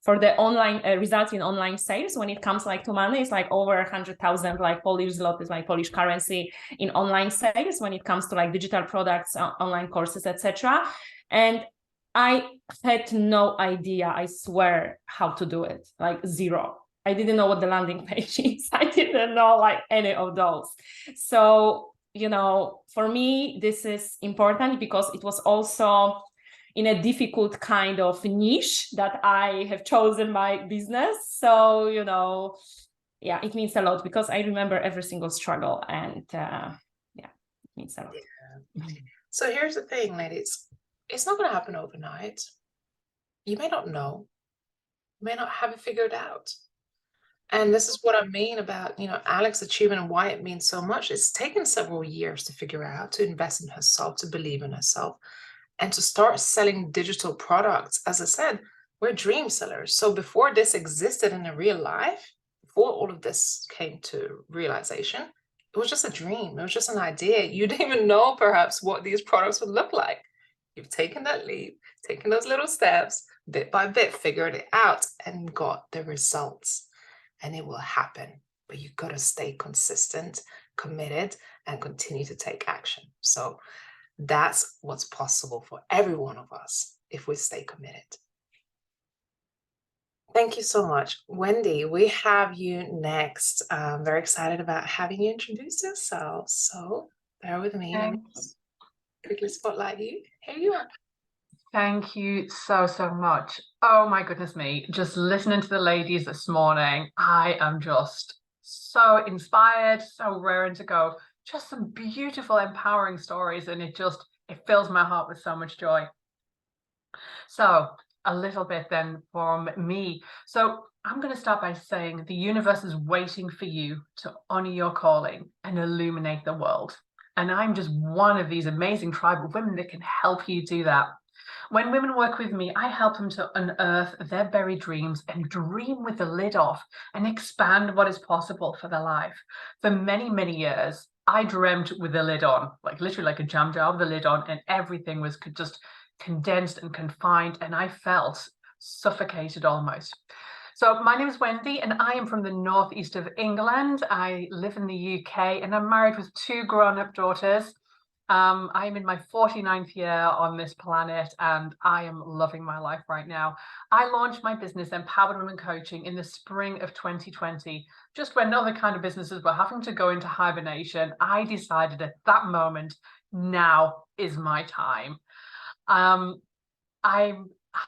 for the online results in online sales. When it comes like to money, it's like over 100,000 like Polish zlotys, like Polish currency, in online sales when it comes to like digital products, online courses, etc. And I had no idea, I swear, how to do it, like zero. I didn't know what the landing page is. I didn't know like any of those. So, for me, this is important because it was also in a difficult kind of niche that I have chosen my business. So, yeah, it means a lot because I remember every single struggle, and yeah, it means a lot. Yeah. So here's the thing, ladies. It's not going to happen overnight. You may not know. You may not have it figured out. And this is what I mean about, Alex achievement and why it means so much. It's taken several years to figure out, to invest in herself, to believe in herself, and to start selling digital products. As I said, we're dream sellers. So before this existed in the real life, before all of this came to realization, it was just a dream. It was just an idea. You didn't even know perhaps what these products would look like. You've taken that leap, taken those little steps, bit by bit, figured it out and got the results. And it will happen, but you've got to stay consistent, committed, and continue to take action. So that's what's possible for every one of us if we stay committed. Thank you so much. Wendy, we have you next. I'm very excited about having you introduce yourself. So bear with me. Let me quickly spotlight you. Here you are. Thank you so much. Oh my goodness me, just listening to the ladies this morning, I am just so inspired, so raring to go. Just some beautiful, empowering stories, and it fills my heart with so much joy. So a little bit then from me. So I'm going to start by saying the universe is waiting for you to honor your calling and illuminate the world. And I'm just one of these amazing tribe of women that can help you do that. When women work with me, I help them to unearth their buried dreams and dream with the lid off and expand what is possible for their life. For many, many years, I dreamt with the lid on, like literally like a jam jar with the lid on, and everything was just condensed and confined, and I felt suffocated almost. So my name is Wendy, and I am from the northeast of England. I live in the UK, and I'm married with 2 grown-up daughters. I'm in my 49th year on this planet, and I am loving my life right now. I launched my business, Empowered Women Coaching, in the spring of 2020. Just when other kind of businesses were having to go into hibernation, I decided at that moment, now is my time. I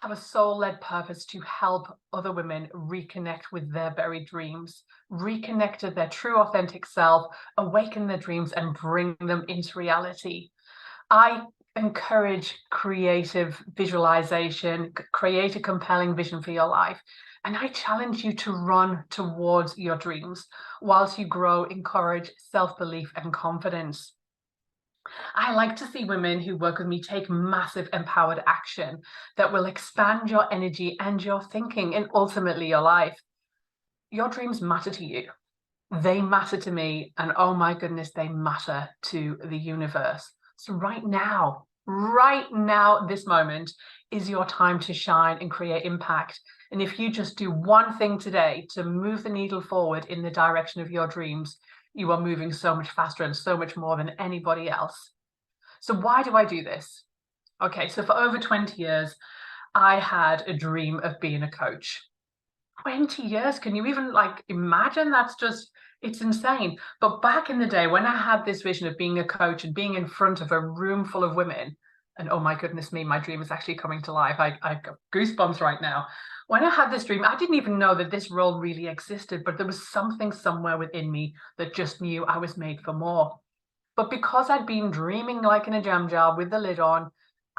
have a soul-led purpose to help other women reconnect with their buried dreams, reconnect to their true authentic self, awaken their dreams, and bring them into reality. I encourage creative visualization, create a compelling vision for your life. And I challenge you to run towards your dreams whilst you grow in courage, self-belief, and confidence. I like to see women who work with me take massive empowered action that will expand your energy and your thinking and ultimately your life. Your dreams matter to you. They matter to me, and oh my goodness, they matter to the universe. So right now, this moment is your time to shine and create impact. And if you just do one thing today to move the needle forward in the direction of your dreams, you are moving so much faster and so much more than anybody else. So why do I do this? Okay, so for over 20 years, I had a dream of being a coach. 20 years, can you even imagine? That's just, it's insane. But back in the day when I had this vision of being a coach and being in front of a room full of women, and oh my goodness me, my dream is actually coming to life. I've got goosebumps right now. When I had this dream, I didn't even know that this role really existed, but there was something somewhere within me that just knew I was made for more. But because I'd been dreaming like in a jam jar with the lid on,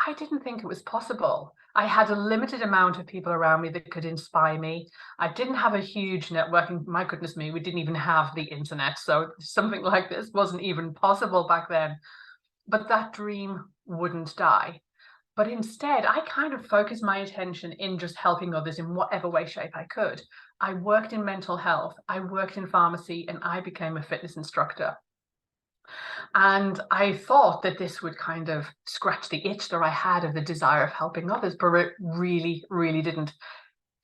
I didn't think it was possible. I had a limited amount of people around me that could inspire me. I didn't have a huge networking. My goodness me, we didn't even have the internet. So something like this wasn't even possible back then. But that dream wouldn't die. But instead, I kind of focused my attention in just helping others in whatever way, shape I could. I worked in mental health, I worked in pharmacy, and I became a fitness instructor. And I thought that this would kind of scratch the itch that I had of the desire of helping others, but it really, really didn't.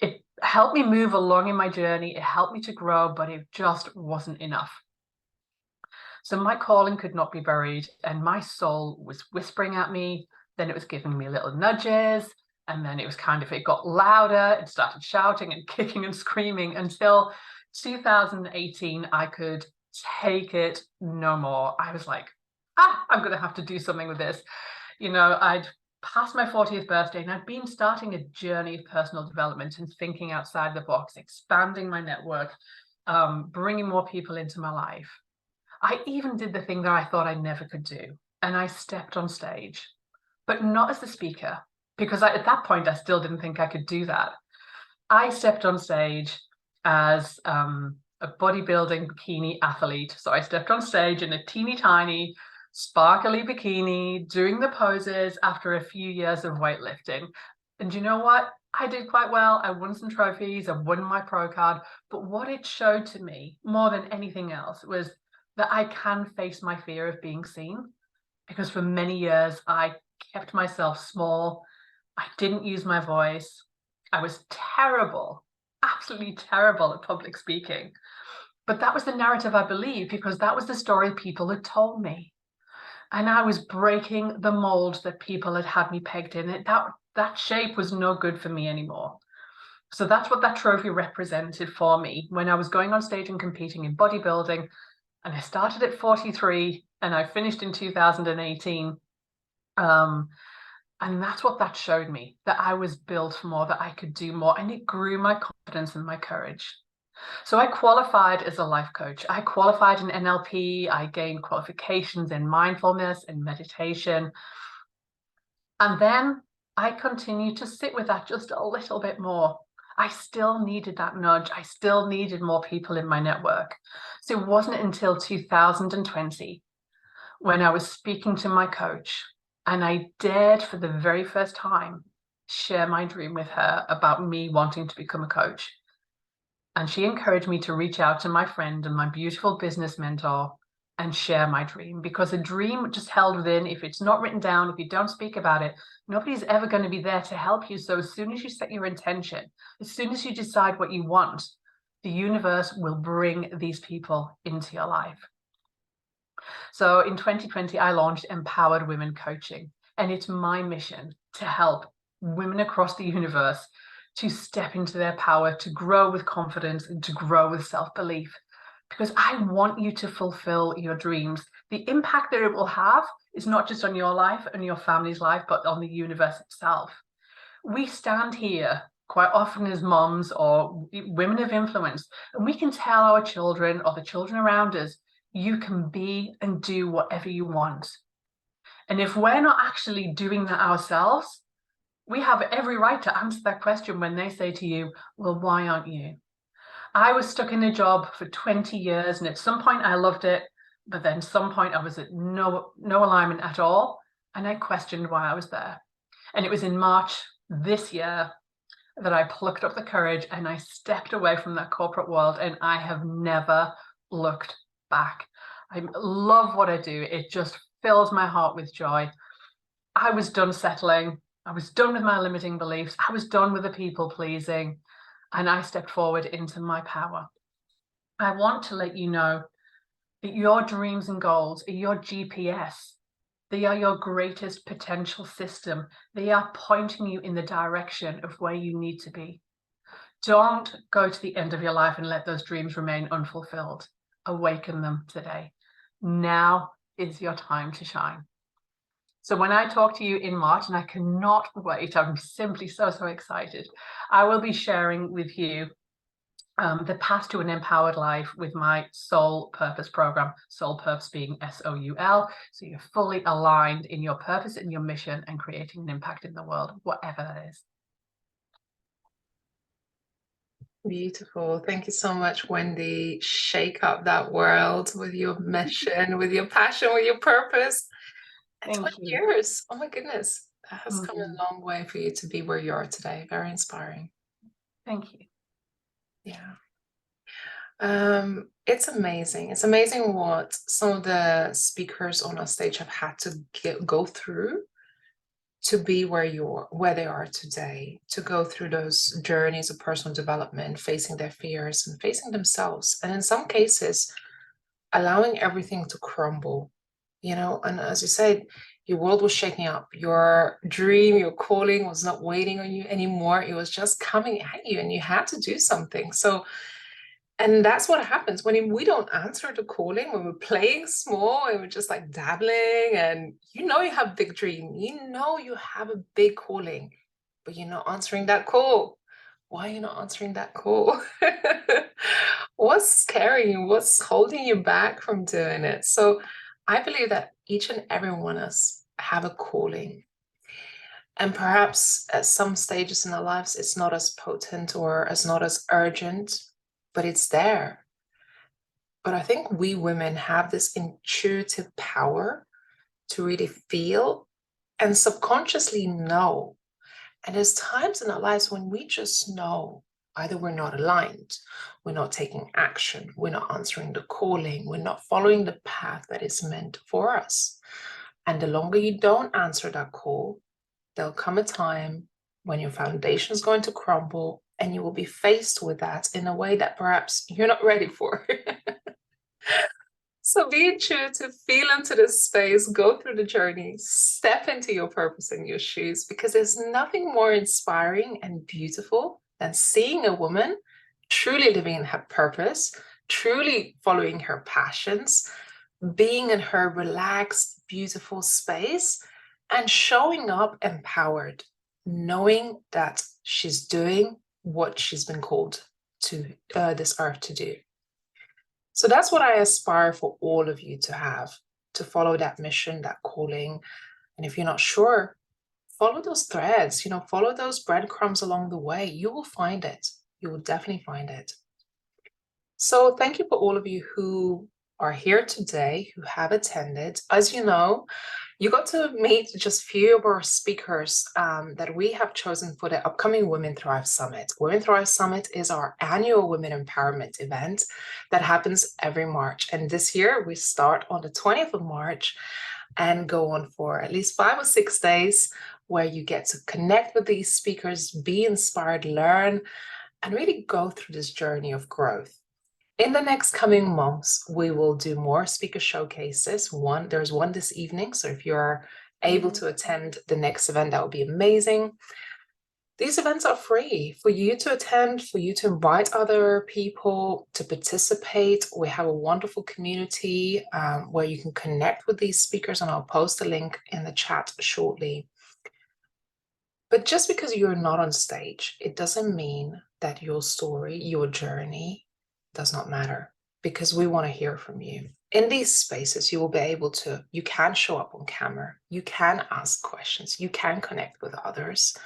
It helped me move along in my journey, it helped me to grow, but it just wasn't enough. So my calling could not be buried, and my soul was whispering at me. Then it was giving me little nudges, and then it was it got louder. It started shouting and kicking and screaming until 2018, I could take it no more. I was like, I'm going to have to do something with this. I'd passed my 40th birthday, and I'd been starting a journey of personal development and thinking outside the box, expanding my network, bringing more people into my life. I even did the thing that I thought I never could do, and I stepped on stage. But not as the speaker, because at that point, I still didn't think I could do that. I stepped on stage as a bodybuilding bikini athlete. So I stepped on stage in a teeny tiny, sparkly bikini, doing the poses after a few years of weightlifting. And you know what? I did quite well. I won some trophies, I won my pro card. But what it showed to me more than anything else was that I can face my fear of being seen. Because for many years, I kept myself small. I didn't use my voice. I was terrible, absolutely terrible at public speaking. But that was the narrative I believed, because that was the story people had told me. And I was breaking the mold that people had me pegged in. That shape was no good for me anymore. So that's what that trophy represented for me when I was going on stage and competing in bodybuilding. And I started at 43 and I finished in 2018. And that's what that showed me, that I was built for more, that I could do more, and it grew my confidence and my courage. So I qualified as a life coach. I qualified in NLP. I gained qualifications in mindfulness and meditation. And then I continued to sit with that just a little bit more. I still needed that nudge. I still needed more people in my network. So it wasn't until 2020 when I was speaking to my coach, and I dared for the very first time share my dream with her about me wanting to become a coach. And she encouraged me to reach out to my friend and my beautiful business mentor and share my dream, because a dream just held within, if it's not written down, if you don't speak about it, nobody's ever going to be there to help you. So as soon as you set your intention, as soon as you decide what you want, the universe will bring these people into your life. So in 2020, I launched Empowered Women Coaching, and it's my mission to help women across the universe to step into their power, to grow with confidence, and to grow with self-belief. Because I want you to fulfill your dreams. The impact that it will have is not just on your life and your family's life, but on the universe itself. We stand here quite often as moms or women of influence, and we can tell our children or the children around us, you can be and do whatever you want. And if we're not actually doing that ourselves, we have every right to answer that question when they say to you, well, why aren't you? I was stuck in a job for 20 years, and at some point I loved it, but then some point I was at no alignment at all, and I questioned why I was there. And it was in March this year that I plucked up the courage and I stepped away from that corporate world, and I have never looked back. I love what I do. It just fills my heart with joy. I was done settling. I was done with my limiting beliefs. I was done with the people pleasing, and I stepped forward into my power. I want to let you know that your dreams and goals are your GPS. They are your greatest potential system. They are pointing you in the direction of where you need to be. Don't go to the end of your life and let those dreams remain unfulfilled. Awaken them today. Now is your time to shine. So when I talk to you in March, and I cannot wait, I'm simply so excited, I will be sharing with you the path to an empowered life with my Soul Purpose program, Soul Purpose being SOUL. So you're fully aligned in your purpose and your mission and creating an impact in the world, whatever that is. Beautiful. Thank you so much, Wendy. Shake up that world with your mission, with your passion, with your purpose. And 20 years. Oh my goodness. That has come a long way for you to be where you are today. Very inspiring. Thank you. Yeah. It's amazing. It's amazing what some of the speakers on our stage have had to go through to be where they are today, to go through those journeys of personal development, facing their fears and facing themselves. And in some cases, allowing everything to crumble, you know, and as you said, your world was shaking up. Your dream, your calling was not waiting on you anymore. It was just coming at you, and you had to do something. So, and that's what happens when we don't answer the calling, when we're playing small and we're just like dabbling, and you know you have a big dream, you know you have a big calling, but you're not answering that call. Why are you not answering that call? What's scaring you? What's holding you back from doing it? So I believe that each and every one of us have a calling. And perhaps at some stages in our lives, it's not as potent or not as urgent, but it's there. But I think we women have this intuitive power to really feel and subconsciously know. And there's times in our lives when we just know either we're not aligned, we're not taking action, we're not answering the calling, we're not following the path that is meant for us. And the longer you don't answer that call, there'll come a time when your foundation is going to crumble, and you will be faced with that in a way that perhaps you're not ready for. So be intuitive, feel into this space, go through the journey, step into your purpose in your shoes, because there's nothing more inspiring and beautiful than seeing a woman truly living in her purpose, truly following her passions, being in her relaxed, beautiful space, and showing up empowered, knowing that she's doing what she's been called to this earth to do. So that's what I aspire for all of you to have, to follow that mission, that calling. And if you're not sure, follow those threads, you know, follow those breadcrumbs along the way. You will find it. You will definitely find it. So thank you for all of you who are here today, who have attended. As you know, You got to meet just a few of our speakers that we have chosen for the upcoming Women Thrive Summit. Women Thrive Summit is our annual women empowerment event that happens every March. And this year we start on the 20th of March and go on for at least 5 or 6 days, where you get to connect with these speakers, be inspired, learn, and really go through this journey of growth. In the next coming months, we will do more speaker showcases. There's one this evening, so if you're able to attend the next event, that would be amazing. These events are free for you to attend, for you to invite other people to participate. We have a wonderful community where you can connect with these speakers, and I'll post a link in the chat shortly. But just because you're not on stage, it doesn't mean that your story, your journey does not matter, because we want to hear from you. In these spaces, you will be able to, you can show up on camera, you can ask questions, you can connect with others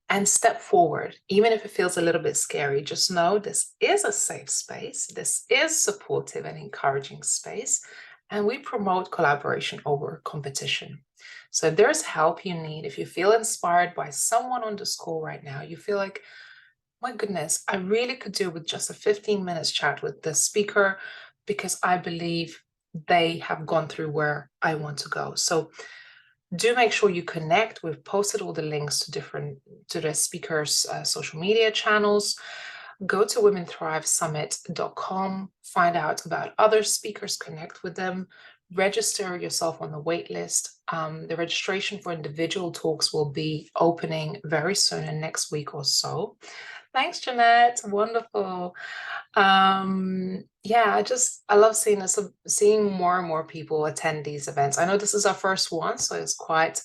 and step forward. Even if it feels a little bit scary, just know this is a safe space. This is supportive and encouraging space. And we promote collaboration over competition. So if there's help you need, if you feel inspired by someone on this call right now, you feel like, my goodness, I really could do with just a 15 minutes chat with the speaker, because I believe they have gone through where I want to go. So do make sure you connect. We've posted all the links to the speakers' social media channels. Go to womenthrivesummit.com, find out about other speakers, connect with them, register yourself on the wait list. The registration for individual talks will be opening very soon, in next week or so. Thanks, Jeanette. Wonderful. Yeah, I love seeing more and more people attend these events. I know this is our first one, so it's quite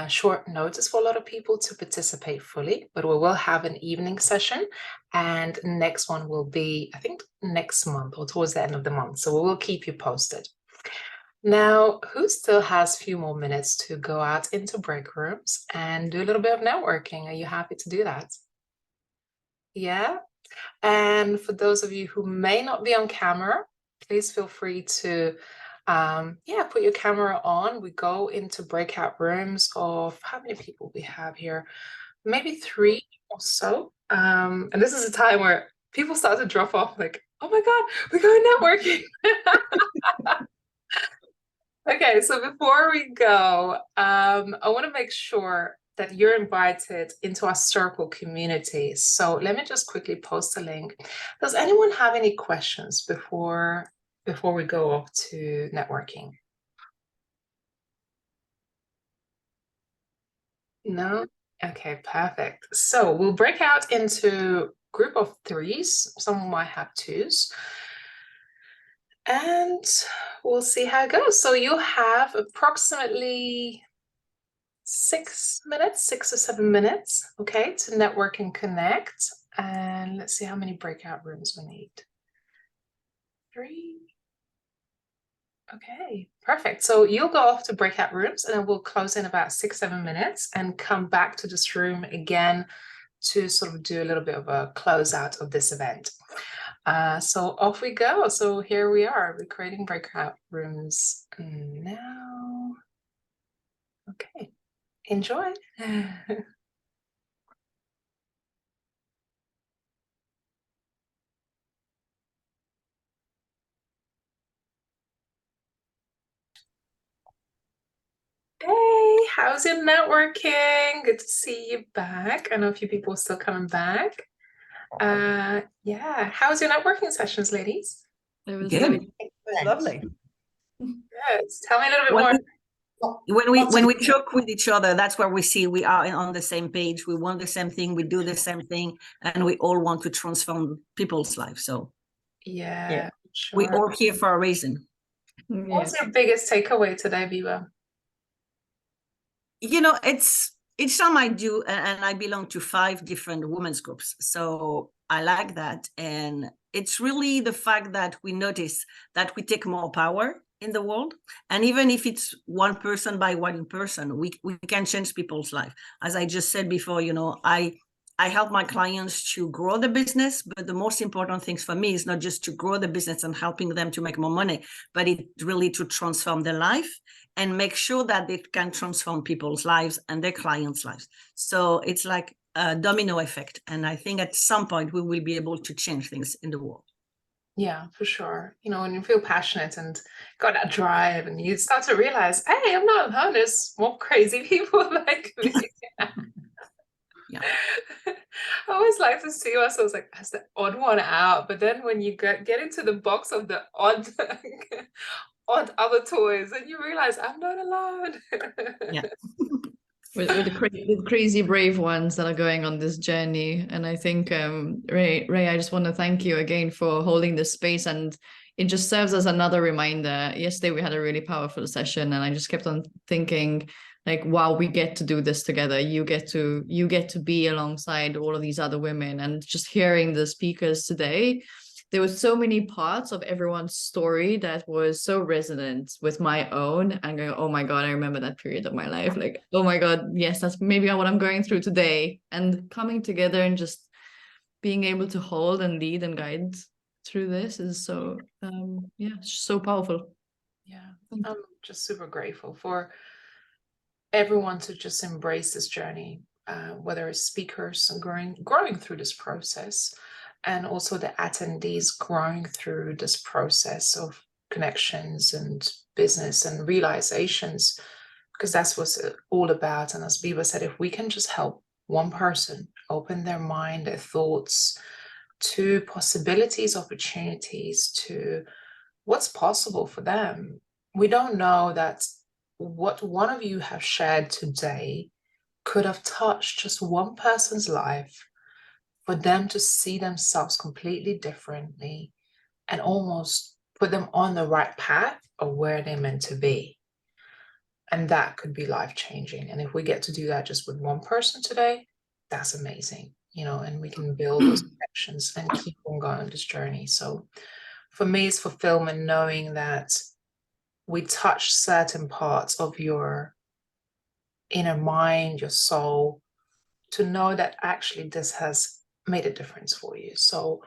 short notice for a lot of people to participate fully, but we will have an evening session, and next one will be, I think, next month or towards the end of the month. So we will keep you posted. Now, who still has a few more minutes to go out into break rooms and do a little bit of networking? Are you happy to do that? Yeah. And for those of you who may not be on camera, please feel free to put your camera on. We go into breakout rooms of, how many people we have here? Maybe 3 or so. And this is a time where people start to drop off, like, oh my God, we're going networking. Okay, so before we go, I want to make sure that you're invited into our circle community. So let me just quickly post a link. Does anyone have any questions before we go off to networking? No? Okay, perfect. So we'll break out into group of 3s. Some might have 2s. And we'll see how it goes. So you'll have approximately 6 or 7 minutes, okay, to network and connect. And let's see how many breakout rooms we need. 3. Okay, perfect. So you'll go off to breakout rooms, and then we'll close in about 6-7 minutes and come back to this room again to sort of do a little bit of a closeout of this event. So off we go. So here we are, we're creating breakout rooms now. Okay, enjoy. Hey, how's your networking? Good to see you back. I know a few people are still coming back. Yeah, how's your networking sessions, ladies? It was Good. Lovely. Good. Tell me a little bit more. When we joke with each other, that's where we see we are on the same page. We want the same thing, we do the same thing, and we all want to transform people's lives. So Yeah, we sure. all here for a reason. What's your biggest takeaway today, Viva? You know, it's each time I do, and I belong to 5 different women's groups, so I like that. And it's really the fact that we notice that we take more power in the world, and even if it's one person by one person, we can change people's life. As I just said before, you know, I I help my clients to grow the business, but the most important things for me is not just to grow the business and helping them to make more money, but it really to transform their life and make sure that they can transform people's lives and their clients' lives. So it's like a domino effect. And I think at some point we will be able to change things in the world. Yeah, for sure. You know, when you feel passionate and got that drive, and you start to realize, hey, I'm not alone. There's more crazy people like me. Yeah. I always like to see ourselves like as the odd one out, but then when you get into the box of the odd odd other toys, and you realize I'm not alone. Yeah. with the crazy brave ones that are going on this journey. And I think Ray, I just want to thank you again for holding this space, and it just serves as another reminder. Yesterday we had a really powerful session, and I just kept on thinking, like, wow, we get to do this together. You get to be alongside all of these other women. And just hearing the speakers today, there were so many parts of everyone's story that was so resonant with my own, and going, oh my God, I remember that period of my life. Like, oh my God, yes, that's maybe what I'm going through today. And coming together and just being able to hold and lead and guide through this is so, yeah, it's so powerful. Yeah, I'm just super grateful for everyone to just embrace this journey, whether it's speakers and growing through this process, and also the attendees growing through this process of connections and business and realizations, because that's what it's all about. And as Biba said, if we can just help one person open their mind, their thoughts to possibilities, opportunities, to what's possible for them. We don't know that what one of you have shared today could have touched just one person's life, for them to see themselves completely differently and almost put them on the right path of where they're meant to be. And that could be life-changing. And if we get to do that just with one person today, that's amazing, you know, and we can build those connections and keep on going on this journey. So for me, it's fulfillment knowing that we touch certain parts of your inner mind, your soul, to know that actually this has made a difference for you. So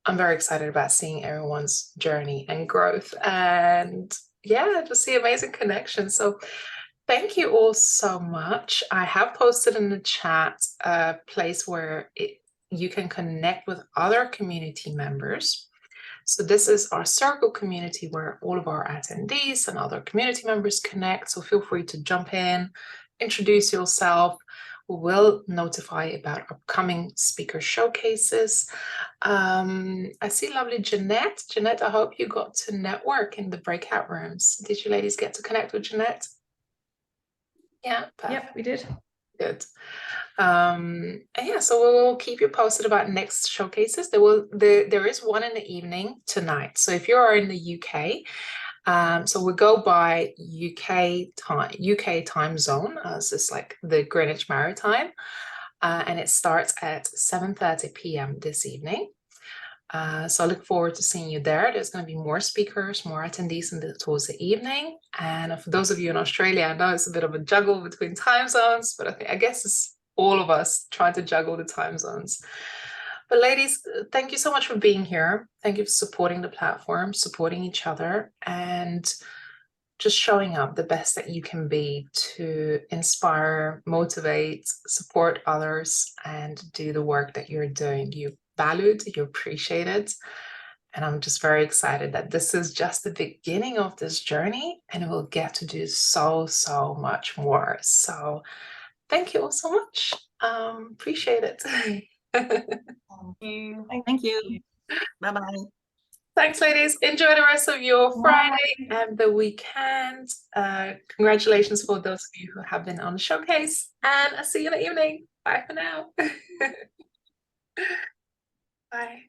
I'm very excited about seeing everyone's journey and growth, and yeah, just see amazing connections. So thank you all so much. I have posted in the chat a place where you can connect with other community members. So this is our circle community where all of our attendees and other community members connect. So feel free to jump in, introduce yourself. We will notify about upcoming speaker showcases. I see lovely Jeanette. Jeanette, I hope you got to network in the breakout rooms. Did you ladies get to connect with Jeanette? Yeah, perfect. Yep, we did. Good. And yeah, so we'll keep you posted about next showcases. There is one in the evening tonight. So if you are in the UK, so we go by UK time zone. So it's like the Greenwich Maritime, and it starts at 7:30 p.m. this evening. So I look forward to seeing you there. There's going to be more speakers, more attendees towards the evening. And for those of you in Australia, I know it's a bit of a juggle between time zones, but I guess it's all of us trying to juggle the time zones. But ladies, thank you so much for being here. Thank you for supporting the platform, supporting each other, and just showing up the best that you can be to inspire, motivate, support others, and do the work that you're doing. You're valued, you're appreciated. And I'm just very excited that this is just the beginning of this journey, and we'll get to do so much more. So thank you all so much. Appreciate it. Thank you. Thank you. Bye-bye. Thanks, ladies. Enjoy the rest of your Friday and the weekend. Congratulations for those of you who have been on the showcase, and I'll see you in the evening. Bye for now. Bye.